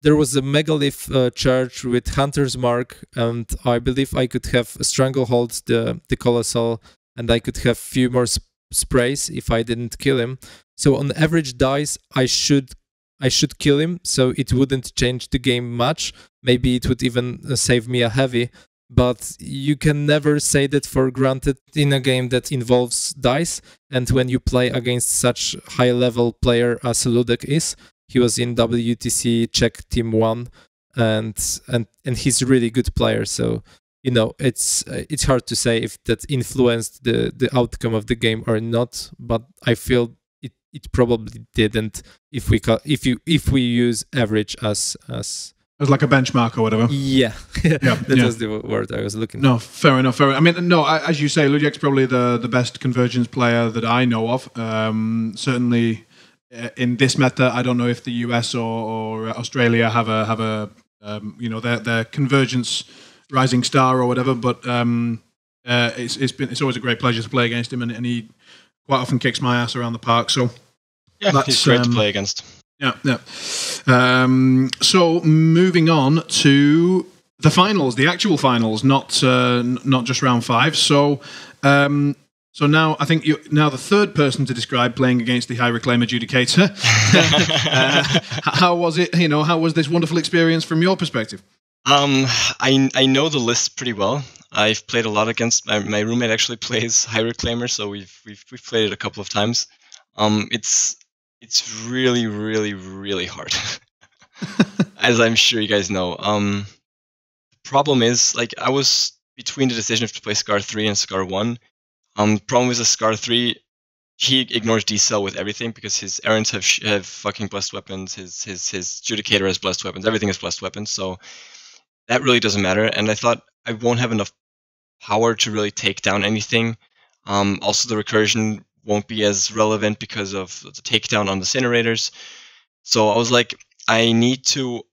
there was a Megalith charge with Hunter's Mark, and I believe I could have Stranglehold, the Colossal, and I could have few more sprays if I didn't kill him. So on average dice, I should kill him, so it wouldn't change the game much. Maybe it would even save me a heavy. But you can never say that for granted in a game that involves dice, and when you play against such high-level player as Ludek is. He was in WTC Czech Team 1, and he's a really good player. So, you know, it's hard to say if that influenced the outcome of the game or not. But I feel it probably didn't if we use average as like a benchmark or whatever. Yeah, that was the word I was looking. No, fair enough. I mean, no, as you say, Ludek's probably the best convergence player that I know of. Certainly. In this meta, I don't know if the US or Australia have a their convergence rising star or whatever, but it's always a great pleasure to play against him, and he quite often kicks my ass around the park. So yeah, he's great to play against. Yeah. So moving on to the finals, the actual finals, not just round 5. So now I think you're now the third person to describe playing against the High Reclaimer Judicator. How was it? How was this wonderful experience from your perspective? I know the list pretty well. I've played a lot against my roommate. Actually plays High Reclaimer, so we've played it a couple of times. It's really, really, really hard, as I'm sure you guys know. The problem is, like, I was between the decision of to play Scar 3 and Scar 1. Problem is, a Scar 3, he ignores D-Cell with everything because his errands have fucking blessed weapons. His Judicator has blessed weapons. Everything has blessed weapons. So that really doesn't matter. And I thought I won't have enough power to really take down anything. Also, the recursion won't be as relevant because of the takedown on the Incinerators. So I was like, I know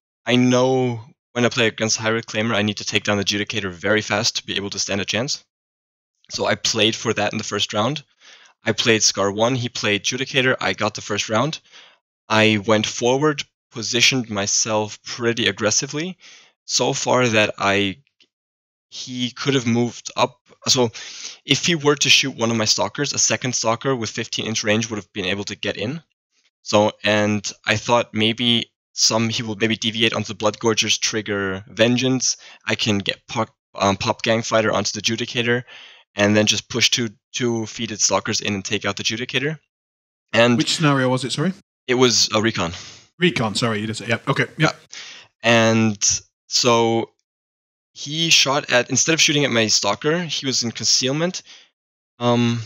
when I play against High Reclaimer, I need to take down the Judicator very fast to be able to stand a chance. So I played for that in the first round. I played Scar 1, he played Judicator, I got the first round. I went forward, positioned myself pretty aggressively, so far that he could have moved up. So if he were to shoot one of my stalkers, a second stalker with 15-inch range would have been able to get in. So, and I thought maybe he will maybe deviate onto the Blood Gorgers, trigger Vengeance. I can get pop Gang Fighter onto the Judicator, and then just push two feated stalkers in and take out the Judicator. And which scenario was it? Sorry, it was a recon. Recon. Sorry, you did say. Yeah. Okay. Yeah. And so he shot at, instead of shooting at my stalker, he was in concealment. I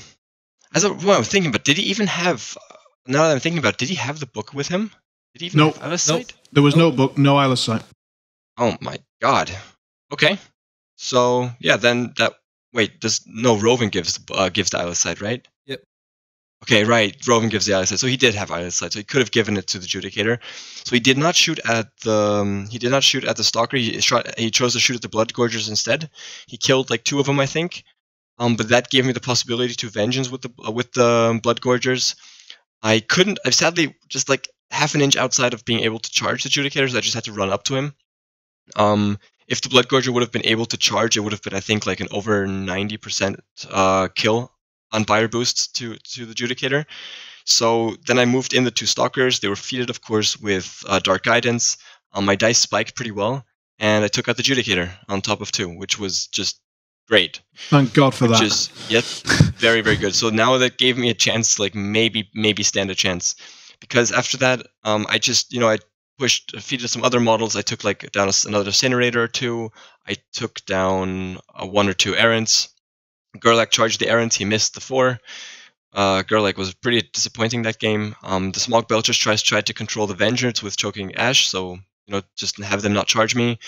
was thinking, but did he even have? Now that I'm thinking about it, did he have the book with him? Did he even have Eyeless Sight? There was no book, no Eyeless Sight. Oh my god. Okay. So yeah, then that. Wait, Roving gives the Eyeless Sight, right? Yep. Okay, right. Roving gives the Eyeless Sight, so he did have Eyeless Sight, so he could have given it to the Judicator. So he did not shoot at the Stalker. He chose to shoot at the Blood Gorgers instead. He killed like 2 of them, I think. But that gave me the possibility to Vengeance with the Blood Gorgers. I sadly just like half an inch outside of being able to charge the Judicators. I just had to run up to him. If the Blood Gorger would have been able to charge, it would have been, I think, like an over 90% kill on buyer boosts to the Judicator. So then I moved in the 2 Stalkers. They were feated, of course, with Dark Guidance. My dice spiked pretty well, and I took out the Judicator on top of 2, which was just great. Thank God for that. Yep, very, very good. So now that gave me a chance, like maybe stand a chance. Because after that, I just, I feeded some other models. I took like down another Incinerator or 2. I took down 1 or 2 errants. Gerlach charged the errants. He missed the 4. Gerlach was pretty disappointing that game. The Smog Belchers tried to control the Vengeance with choking Ash, so just have them not charge me.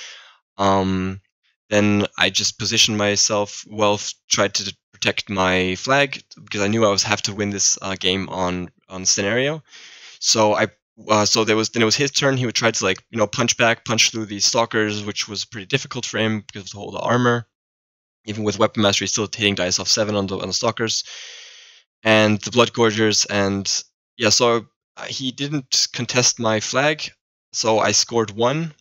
Then I just positioned myself well, tried to protect my flag because I knew I was have to win this game on scenario. So then it was his turn. He would try to punch back, punch through these stalkers, which was pretty difficult for him because of all the armor. Even with Weapon Mastery, still hitting dice off 7 on the stalkers and the Blood Gorgers, and yeah, so he didn't contest my flag, so I scored 1.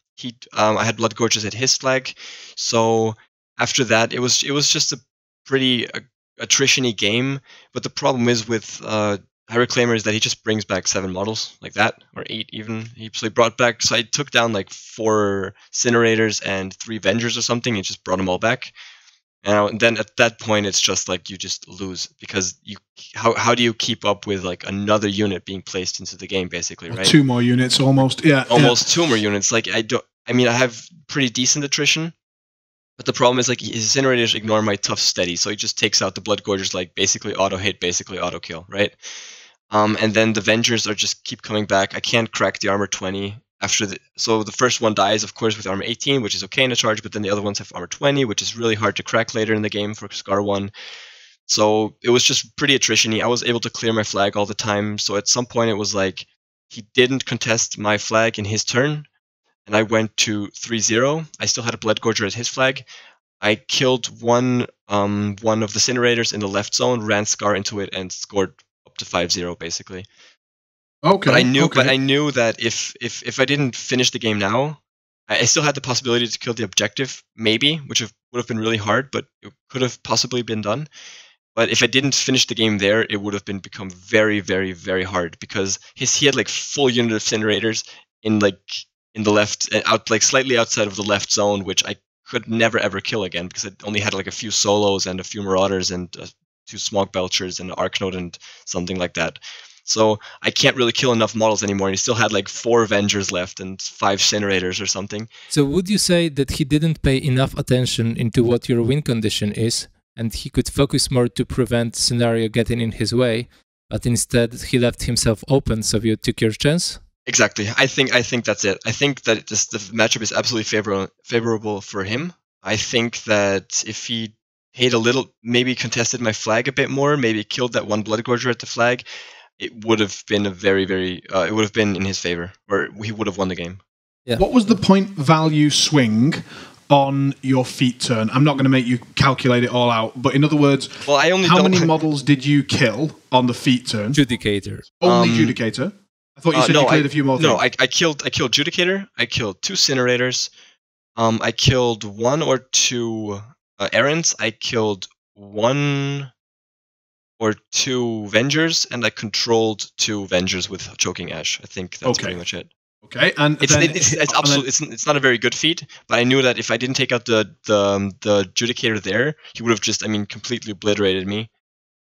I had Blood Gorgers at his flag, so after that it was just a pretty attrition-y game. But the problem is with High Reclaimer is that he just brings back 7 models like that, or 8 even. He brought back, so I took down like 4 Incinerators and 3 Vengers or something, and just brought them all back. And then at that point, it's just like you just lose, because how do you keep up with like another unit being placed into the game, basically, right? 2 more units, almost, yeah. Almost 2 more units. Like I have pretty decent attrition, but the problem is like his Incinerators ignore my tough steady, so he just takes out the Blood Gorgers, like basically auto hit, basically auto kill, right? And then the Vengers are just keep coming back. I can't crack the armor 20. So the first one dies, of course, with armor 18, which is okay in a charge, but then the other ones have armor 20, which is really hard to crack later in the game for Scar 1. So it was just pretty attrition-y. I was able to clear my flag all the time, so at some point it was like he didn't contest my flag in his turn, and I went to 3-0. I still had a Blood Gorger as his flag. I killed one of the Incinerators in the left zone, ran Scar into it, and scored up to 5-0, basically. Okay. But I knew that if I didn't finish the game now, I still had the possibility to kill the objective, maybe, which would have been really hard, but it could have possibly been done. But if I didn't finish the game there, it would have become very, very, very hard, because he had like full unit of Incinerators in the left, out like slightly outside of the left zone, which I could never ever kill again, because I only had like a few solos and a few Marauders and 2 Smog Belchers and an Arknote and something like that. So I can't really kill enough models anymore, and he still had like 4 Avengers left and 5 Incinerators or something. So would you say that he didn't pay enough attention into what your win condition is, and he could focus more to prevent scenario getting in his way, but instead he left himself open, so you took your chance? Exactly. I think that's it. I think that the matchup is absolutely favorable for him. I think that if he hit a little, maybe contested my flag a bit more, maybe killed that 1 Blood Gorger at the flag, it would have been a very, very, it would have been in his favor, or he would have won the game. Yeah. What was the point value swing on your feat turn? I'm not going to make you calculate it all out, but in other words, how many models did you kill on the feat turn? Judicator. Only Judicator? I thought you said you cleared a few more things. No, I killed Judicator, I killed 2 Incinerators, I killed 1 or 2 Errands, I killed 1 or 2 Vengers, and I controlled 2 Vengers with Choking Ash. I think that's pretty much it. Okay, and it's not a very good feat, but I knew that if I didn't take out the Judicator there, he would have just, completely obliterated me.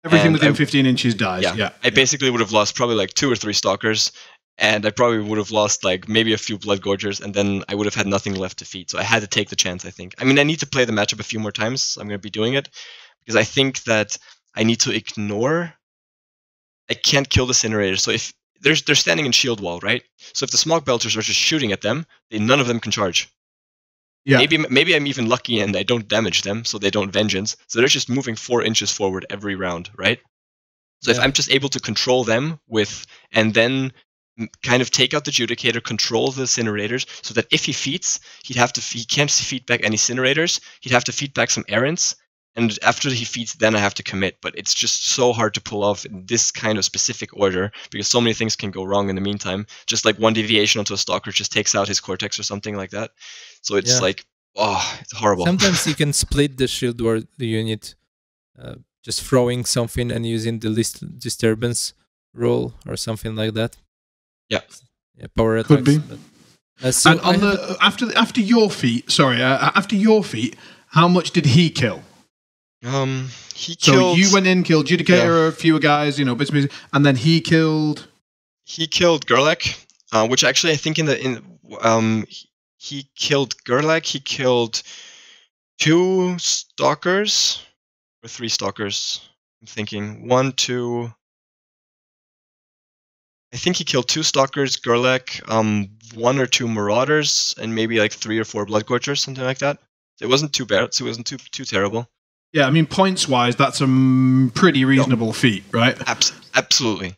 Everything within 15 inches dies. Yeah. I basically would have lost probably like 2 or 3 Stalkers, and I probably would have lost like maybe a few Blood Gorgers, and then I would have had nothing left to feat. So I had to take the chance, I think. I need to play the matchup a few more times. So I'm going to be doing it, because I think that I need to ignore. I can't kill the Incinerators. So if they're standing in shield wall, right? So if the Smog Belchers are just shooting at them, none of them can charge. Yeah. Maybe I'm even lucky and I don't damage them, so they don't Vengeance. So they're just moving 4 inches forward every round, right? So if I'm just able to control them and then kind of take out the Judicator, control the Incinerators, so that if he feats, he can't feat back any Incinerators. He'd have to feat back some Errands. And after he feats, then I have to commit. But it's just so hard to pull off in this kind of specific order, because so many things can go wrong in the meantime. Just like 1 deviation onto a Stalker just takes out his Cortex or something like that. So it's it's horrible. Sometimes you can split the shield ward unit, just throwing something and using the least disturbance roll or something like that. Yeah. Power attacks. Could be. So and on after your feat, how much did he kill? He killed. So you went in, killed Judicator, a few guys, bits and pieces, and then he killed. He killed Gerlach, which actually I think he killed Gerlach. He killed 2 Stalkers or 3 Stalkers. I'm thinking 1, 2. I think he killed 2 Stalkers, Gerlach, 1 or 2 Marauders, and maybe like 3 or 4 Bloodgorgers, something like that. It wasn't too bad. So it wasn't too terrible. Yeah, I mean, points-wise, that's a pretty reasonable feat, right? Absolutely.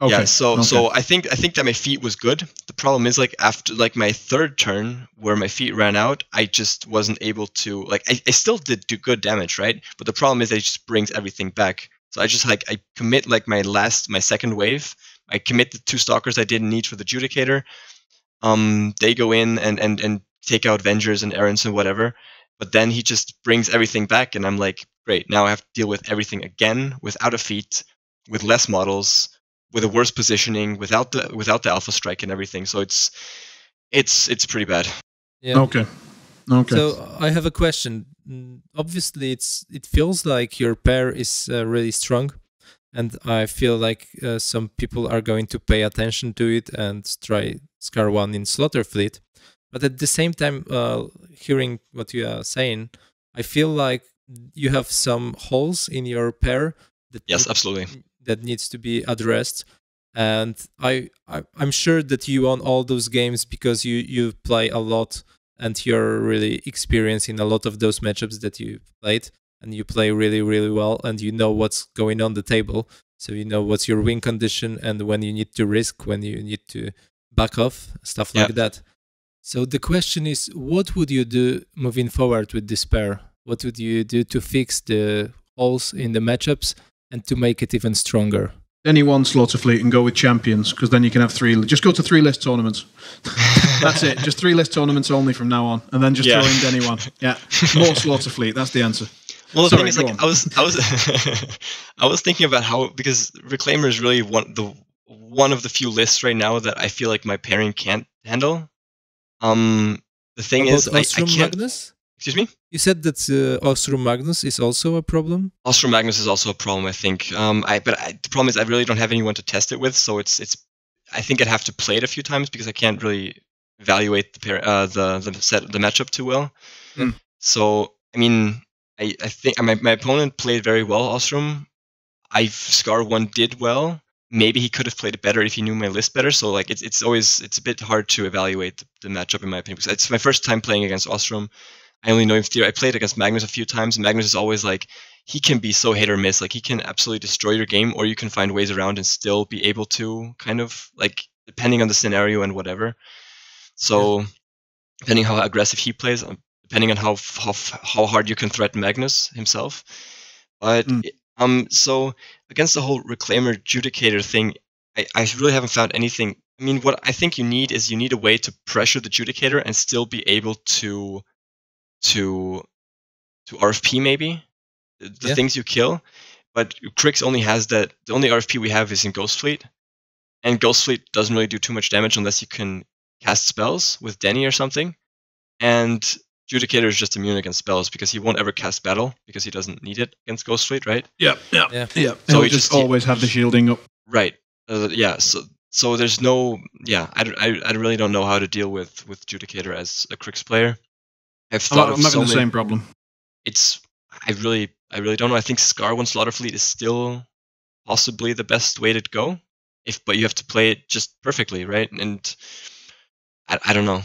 Okay. Yeah. So I think that my feat was good. The problem is, like, after like my 3rd turn, where my feat ran out, I just wasn't able to, like, I still did do good damage, right? But the problem is that it just brings everything back. So I just, like, I commit like my 2nd wave. I commit the 2 Stalkers I didn't need for the Judicator. They go in and take out Vengers and Errands and whatever. But then he just brings everything back, and I'm like, great, now I have to deal with everything again, without a feat, with less models, with a worse positioning, without the Alpha Strike and everything. So it's pretty bad. Yeah. Okay. So I have a question. Obviously, it feels like your pair is really strong, and I feel like some people are going to pay attention to it and try Scar 1 in Slaughter Fleet. But at the same time, hearing what you are saying, I feel like you have some holes in your pair that Absolutely. that needs to be addressed. And I'm sure that you won all those games because you play a lot and you're really experienced in a lot of those matchups that you played, and you play really, really well, and you know what's going on the table. So you know what's your win condition and when you need to risk, when you need to back off, stuff like that. So the question is, what would you do moving forward with this pair? What would you do to fix the holes in the matchups and to make it even stronger? Anyone Slaughter Fleet and go with champions, because then you can have 3. Just go to 3 list tournaments. That's it. Just 3 list tournaments only from now on, and then just throw in anyone. Yeah, more Slaughter Fleet. That's the answer. Well, the thing is, like, I was thinking about how, because Reclaimer is really one of the few lists right now that I feel like my pairing can't handle. The thing is, I can't. Magnus? Excuse me? You said that Ostrom Magnus is also a problem? Ostrom Magnus is also a problem, I think. The problem is I really don't have anyone to test it with, so it's. I think I'd have to play it a few times because I can't really evaluate the matchup too well. So I mean, I think my opponent played very well, Ostrom. Scar 1 did well. Maybe he could have played it better if he knew my list better. So like it's a bit hard to evaluate the matchup in my opinion, because it's my first time playing against Ostrom. I only know him theory. I played against Magnus a few times, and Magnus is always like, he can be so hit or miss. Like, he can absolutely destroy your game, or you can find ways around and still be able to kind of, like, depending on the scenario and whatever. So depending how aggressive he plays, depending on how hard you can threaten Magnus himself. But so against the whole Reclaimer Judicator thing, I really haven't found anything. I mean, what I think you need is a way to pressure the Judicator and still be able to RFP maybe the things you kill. But Cryx only has that. The only RFP we have is in Ghost Fleet, and Ghost Fleet doesn't really do too much damage unless you can cast spells with Denny or something. And Judicator is just immune against spells because he won't ever cast Battle because he doesn't need it against Ghost Fleet, right? Yeah. So he just always have the shielding up. Right. So there's no. Yeah. I really don't know how to deal with Judicator as a Cryx player. I'm having the same problem. I really don't know. I think Scar 1 Slaughter Fleet is still possibly the best way to go. But you have to play it just perfectly, right? And I don't know.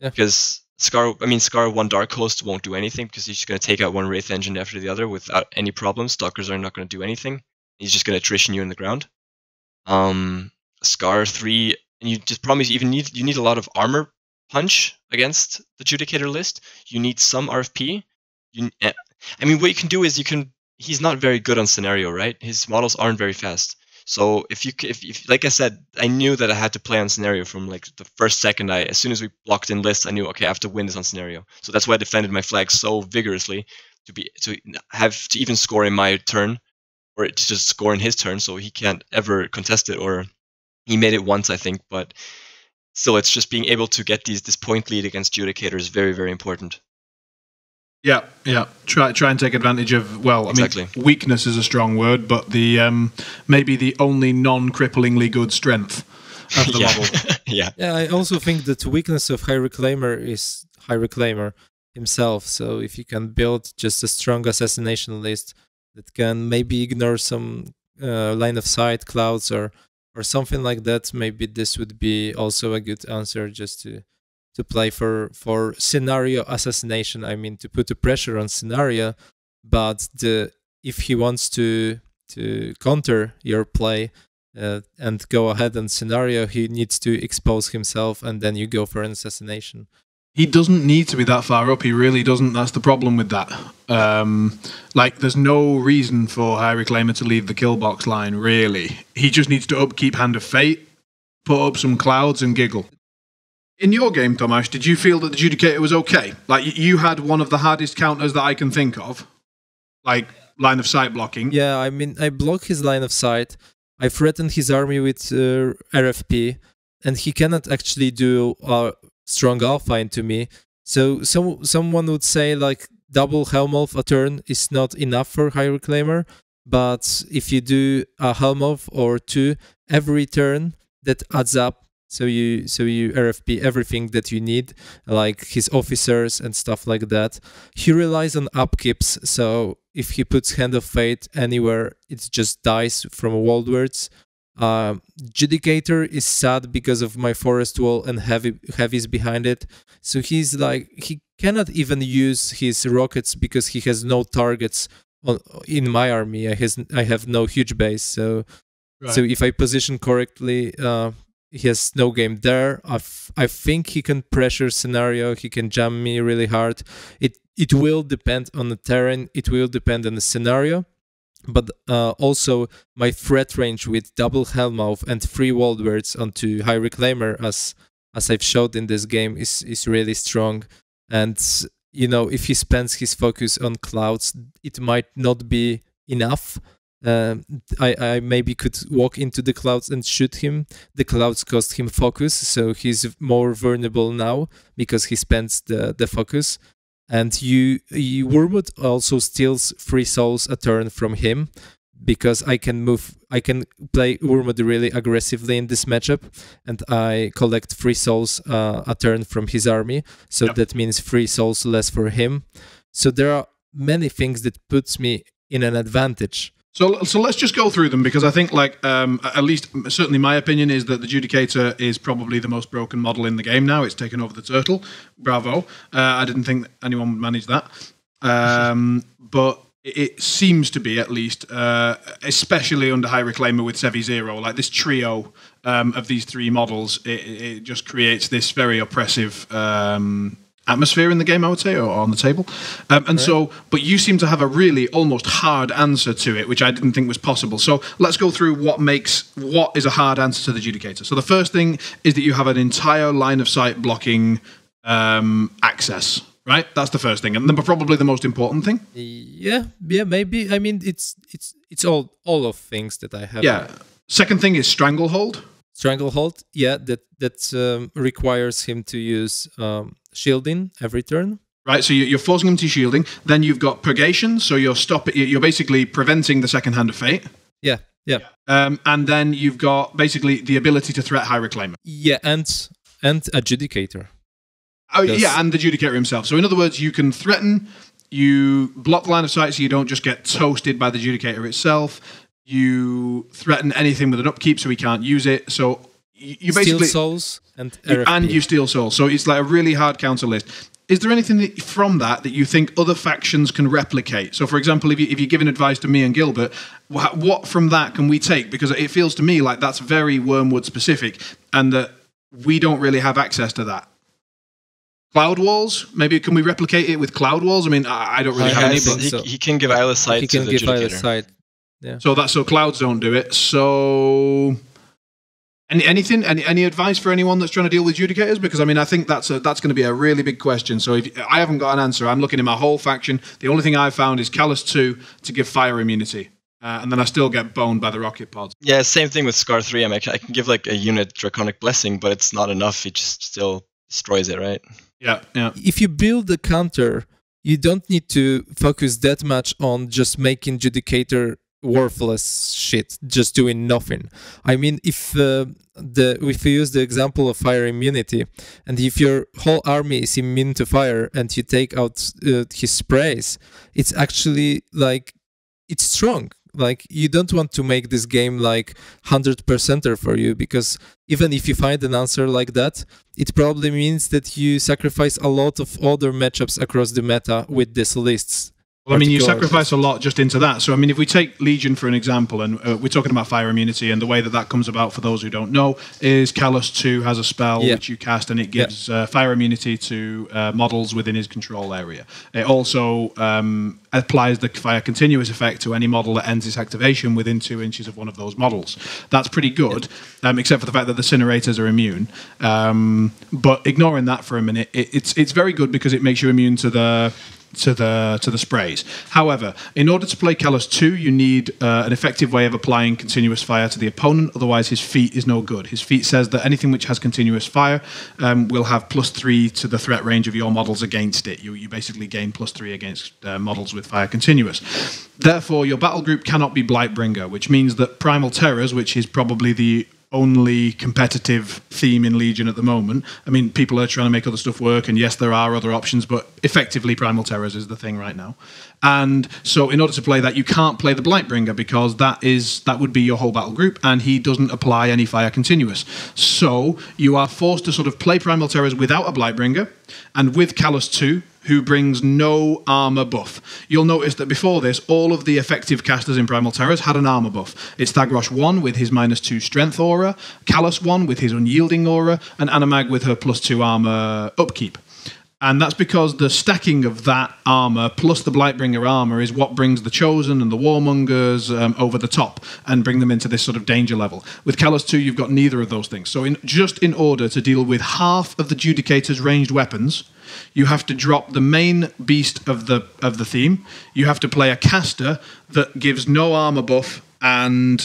Yeah. Because Scar 1 Dark Host won't do anything because he's just going to take out one Wraith Engine after the other without any problems. Stalkers are not going to do anything. He's just going to attrition you in the ground. Scar 3, and you just promise you need a lot of armor punch against the Judicator list. You need some RFP. What you can do is he's not very good on scenario, right? His models aren't very fast. So if like I said, I knew that I had to play on scenario from like the first second. As soon as we blocked in list, I knew, okay, I have to win this on scenario. So that's why I defended my flag so vigorously to have to even score in my turn, or to just score in his turn, so he can't ever contest it. Or he made it once, I think, but still, it's just being able to get this point lead against Judicator is very, very important. Yeah. Try and take advantage of. Well, exactly. I mean, weakness is a strong word, but the maybe the only non-cripplingly good strength of the model. Yeah. I also think that weakness of High Reclaimer is High Reclaimer himself. So if you can build just a strong assassination list that can maybe ignore some line of sight clouds or or something like that, maybe this would be also a good answer, just to play for scenario assassination. I mean, to put the pressure on scenario, but if he wants to counter your play and go ahead on scenario, he needs to expose himself, and then you go for an assassination. He doesn't need to be that far up. He really doesn't. That's the problem with that. Like, there's no reason for High Reclaimer to leave the kill box line, really. He just needs to upkeep Hand of Fate, put up some clouds, and giggle. In your game, Tomáš, did you feel that the Judicator was okay? Like, you had one of the hardest counters that I can think of, like line of sight blocking. Yeah, I mean, I block his line of sight. I threatened his army with RFP, and he cannot actually do strong alpha into me. So someone would say, like, double Helmolf a turn is not enough for High Reclaimer, but if you do a Helmolf or two every turn, that adds up. So you RFP everything that you need, like his officers and stuff like that. He relies on upkeeps, so if he puts Hand of Fate anywhere, it just dies from Waldwards. Judicator is sad because of my Forest Wall and heavies behind it. So he's like, he cannot even use his rockets because he has no targets in my army. I have no huge base. So Right. so if I position correctly, he has no game there. I think he can pressure scenario. He can jam me really hard. It will depend on the terrain. It will depend on the scenario. But also my threat range with double Hellmouth and 3 Waldwards onto High Reclaimer, as I've showed in this game, is really strong. And you know, if he spends his focus on clouds, it might not be enough. I maybe could walk into the clouds and shoot him. The clouds cost him focus, so he's more vulnerable now because he spends the focus. And Wormwood also steals 3 souls a turn from him, because I can play Wormwood really aggressively in this matchup, and I collect 3 souls a turn from his army. So Yep. that means 3 souls less for him. So there are many things that puts me in an advantage. So let's just go through them, because I think, like, at least certainly my opinion is that the Judicator is probably the most broken model in the game now. It's taken over the Turtle. Bravo. I didn't think anyone would manage that. But it seems to be, at least, especially under High Reclaimer with Sevi Zero, like this trio of these 3 models, it just creates this very oppressive atmosphere in the game, I would say, or on the table. And Right. so, but you seem to have a really almost hard answer to it, which I didn't think was possible. So let's go through what is a hard answer to the Judicator. So the first thing is that you have an entire line of sight blocking access, right? That's the first thing, and then probably the most important thing. Yeah, maybe. I mean, it's all of things that I have. Yeah. Second thing is Stranglehold. Stranglehold, yeah, that requires him to use shielding every turn. Right, so you're forcing him to shielding. Then you've got Purgation, so you're basically preventing the second Hand of Fate. Yeah. And then you've got basically the ability to threat High Reclaimer. Yeah, and Adjudicator. Oh, Yes. yeah, and the Judicator himself. So in other words, you can threaten, you block line of sight so you don't just get toasted by the Judicator itself. You threaten anything with an upkeep so he can't use it. So you basically... Steal souls and RFP. And you steal souls. So it's like a really hard counter list. Is there anything from that you think other factions can replicate? So, for example, if you're giving advice to me and Gilbert, what from that can we take? Because it feels to me like that's very Wormwood specific, and that we don't really have access to that. Cloud walls? Maybe can we replicate it with cloud walls? I mean, I don't really have any. But He can give eyeless sight He to can the give Judicator. either side. Yeah. So clouds don't do it. So any advice for anyone that's trying to deal with Judicators? Because I mean, I think that's going to be a really big question. So if I haven't got an answer, I'm looking in my whole faction. The only thing I've found is Callus 2 to give fire immunity, and then I still get boned by the rocket pods. Yeah, same thing with Scar 3. I mean, I can give like a unit Draconic Blessing, but it's not enough. It just still destroys it, right? Yeah. If you build a counter, you don't need to focus that much on just making Judicator worthless shit, just doing nothing. I mean, if you use the example of fire immunity, and if your whole army is immune to fire and you take out his sprays, it's actually like, it's strong. Like, you don't want to make this game like 100%er for you, because even if you find an answer like that, it probably means that you sacrifice a lot of other matchups across the meta with these lists. Well, I mean, you sacrifice a lot just into that. So, I mean, if we take Legion for an example, and we're talking about fire immunity, and the way that that comes about, for those who don't know, is Callus 2 has a spell which you cast, and it gives fire immunity to models within his control area. It also applies the fire continuous effect to any model that ends its activation within 2 inches of one of those models. That's pretty good, except for the fact that the Incinerators are immune. But ignoring that for a minute, it's very good because it makes you immune to the sprays. However, in order to play Callus 2, you need an effective way of applying continuous fire to the opponent, otherwise his feat is no good. His feat says that anything which has continuous fire will have +3 to the threat range of your models against it. You basically gain +3 against models with fire continuous. Therefore, your battle group cannot be Blightbringer, which means that Primal Terrors, which is probably the only competitive theme in Legion at the moment. I mean, people are trying to make other stuff work, and yes, there are other options, but effectively Primal Terrors is the thing right now. And so in order to play that, you can't play the Blightbringer, because that would be your whole battle group, and he doesn't apply any fire continuous. So you are forced to sort of play Primal Terrors without a Blightbringer, and with Callus 2, who brings no armor buff. You'll notice that before this, all of the effective casters in Primal Terrors had an armor buff. It's Thagrosh 1 with his -2 strength aura, Callus 1 with his unyielding aura, and Animag with her +2 armor upkeep. And that's because the stacking of that armor plus the Blightbringer armor is what brings the Chosen and the Warmongers over the top and bring them into this sort of danger level. With Callus 2, you've got neither of those things. So just in order to deal with half of the Judicator's ranged weapons, you have to drop the main beast of the theme. You have to play a caster that gives no armor buff and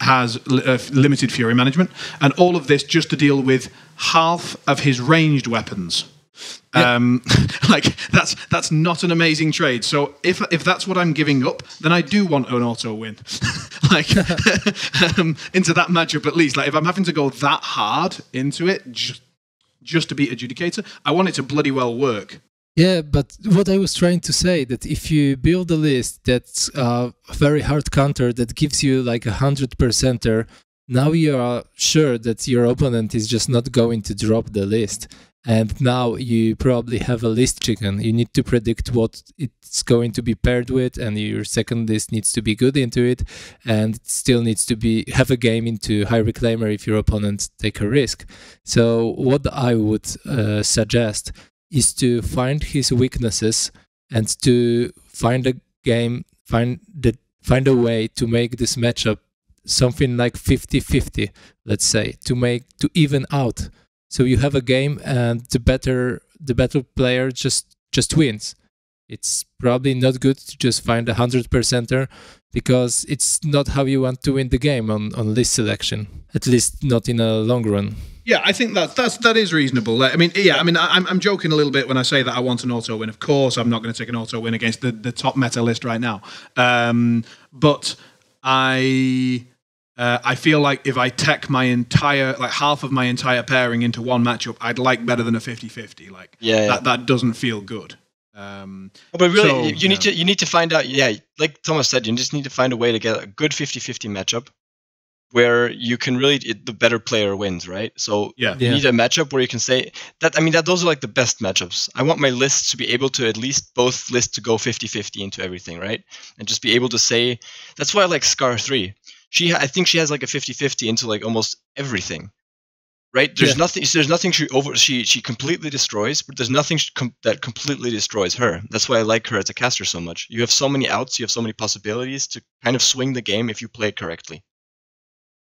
has limited fury management, and all of this just to deal with half of his ranged weapons. Like that's not an amazing trade. So if that's what I'm giving up, then I do want an auto win. Like into that matchup at least. Like if I'm having to go that hard into it just to beat a Judicator, I want it to bloody well work. Yeah, but what I was trying to say, that if you build a list that's a very hard counter that gives you like 100%er, now you are sure that your opponent is just not going to drop the list. And now you probably have a list chicken. You need to predict what it's going to be paired with, and your second list needs to be good into it, and it still needs to have a game into High Reclaimer if your opponent take a risk. So what I would suggest is to find his weaknesses and to find a game, find a way to make this matchup something like 50-50, let's say, to even out. So you have a game and the better player just wins. It's probably not good to just find 100%er, because it's not how you want to win the game on list selection, at least not in a long run. Yeah, I think that is reasonable. I mean, I'm joking a little bit when I say that I want an auto win. Of course, I'm not going to take an auto win against the top meta list right now. But I feel like if I tech my entire, like half of my entire pairing into one matchup, I'd like better than a 50-50. Like that doesn't feel good. But really, you need to find out. Yeah, like Thomas said, you just need to find a way to get a good 50-50 matchup where you can really, the better player wins, right? So you need a matchup where you can say that. I mean, those are like the best matchups. I want my lists to be able to, at least both lists, to go 50-50 into everything, right? And just be able to say, that's why I like Scar 3. I think she has like a 50-50 into like almost everything, right? There's nothing she completely destroys, but there's nothing that completely destroys her. That's why I like her as a caster so much. You have so many outs, you have so many possibilities to kind of swing the game if you play it correctly.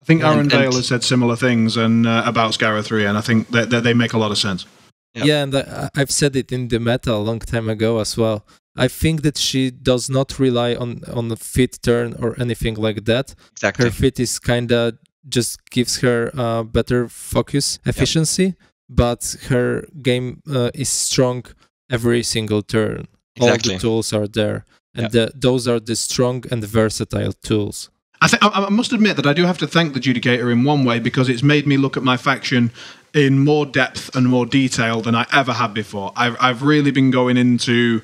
I think Aaron Dale has said similar things about Scara 3, and I think that they make a lot of sense. Yeah, and I've said it in the meta a long time ago as well. I think that she does not rely on a fit turn or anything like that. Exactly. Her fit is kind of just gives her better focus efficiency, but her game is strong every single turn. Exactly. All the tools are there, and those are the strong and versatile tools. I must admit that I do have to thank the Judicator in one way, because it's made me look at my faction in more depth and more detail than I ever had before. I've really been going into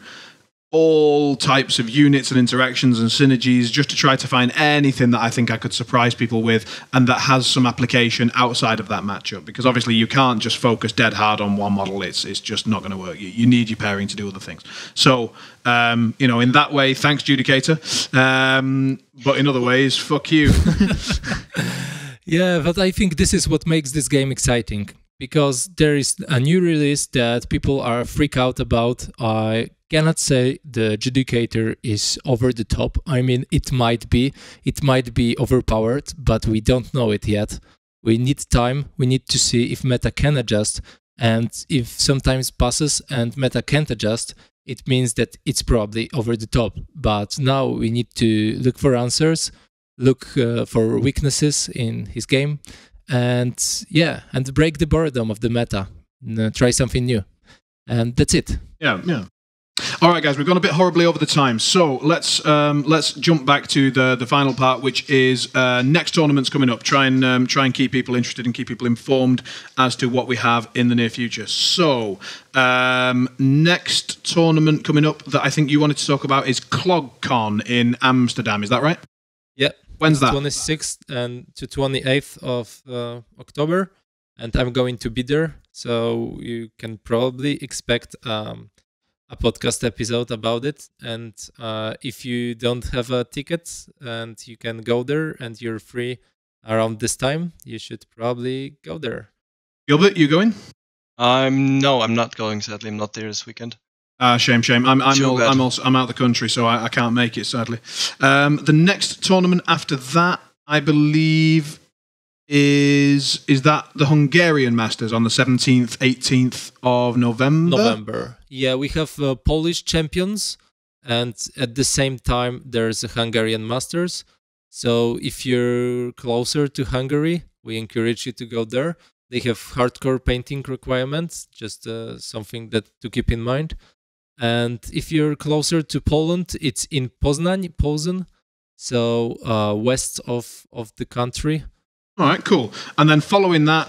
all types of units and interactions and synergies, just to try to find anything that I think I could surprise people with and that has some application outside of that matchup. Because obviously you can't just focus dead hard on one model. It's just not going to work. You need your pairing to do other things. So, in that way, thanks, Judicator. But in other ways, fuck you. Yeah, but I think this is what makes this game exciting. Because there is a new release that people are freak out about. I cannot say the Judicator is over the top. I mean, it might be overpowered, but we don't know it yet. We need time. We need to see if meta can adjust. And if sometimes passes and meta can't adjust, it means that it's probably over the top. But now we need to look for answers, look for weaknesses in his game. And break the boredom of the meta. Try something new. And that's it. Yeah. All right, guys, we've gone a bit horribly over the time. So let's jump back to the final part, which is next tournaments coming up. Try and keep people interested and keep people informed as to what we have in the near future. So next tournament coming up that I think you wanted to talk about is ClogCon in Amsterdam. Is that right? Yeah. When's that? 26th and to 28th of October, and I'm going to be there, so you can probably expect a podcast episode about it. And if you don't have a ticket and you can go there and you're free around this time, you should probably go there. Gilbert, you going? No, I'm not going. Sadly, I'm not there this weekend. Shame. I'm out of the country, so I can't make it, sadly. The next tournament after that, I believe, is that the Hungarian Masters on the 17th, 18th of November? Yeah, we have Polish champions, and at the same time, there's a Hungarian Masters. So if you're closer to Hungary, we encourage you to go there. They have hardcore painting requirements, just something that to keep in mind. And if you're closer to Poland, it's in Poznań, so west of the country. All right, cool. And then following that,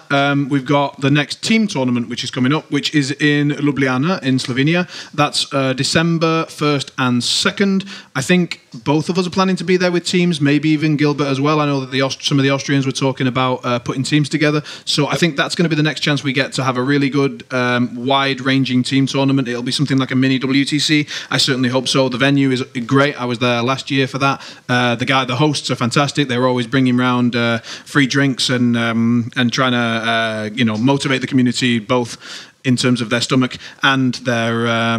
we've got the next team tournament, which is coming up, which is in Ljubljana in Slovenia. That's December 1st and 2nd. I think both of us are planning to be there with teams, maybe even Gilbert as well. I know that some of the Austrians were talking about putting teams together. So I think that's going to be the next chance we get to have a really good, wide-ranging team tournament. It'll be something like a mini WTC. I certainly hope so. The venue is great. I was there last year for that. The hosts are fantastic. They're always bringing around free drinks and trying to motivate the community both in terms of their stomach and their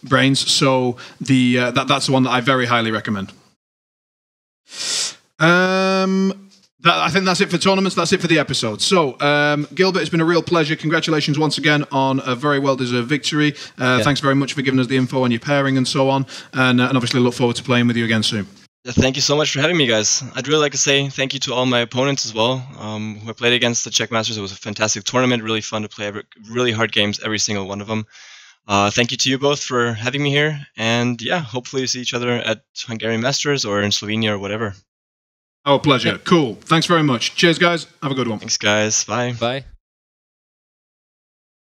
brains. So that's the one that I very highly recommend. I think that's it for tournaments. That's it for the episode. So, Gilbert, it's been a real pleasure. Congratulations once again on a very well-deserved victory. Thanks very much for giving us the info on your pairing and so on. And obviously look forward to playing with you again soon. Thank you so much for having me, guys. I'd really like to say thank you to all my opponents as well, who I played against the Czech Masters. It was a fantastic tournament, really fun to play, really hard games, every single one of them. Thank you to you both for having me here. And yeah, hopefully we see each other at Hungarian Masters or in Slovenia or whatever. Our pleasure. Cool. Thanks very much. Cheers, guys. Have a good one. Thanks, guys. Bye. Bye.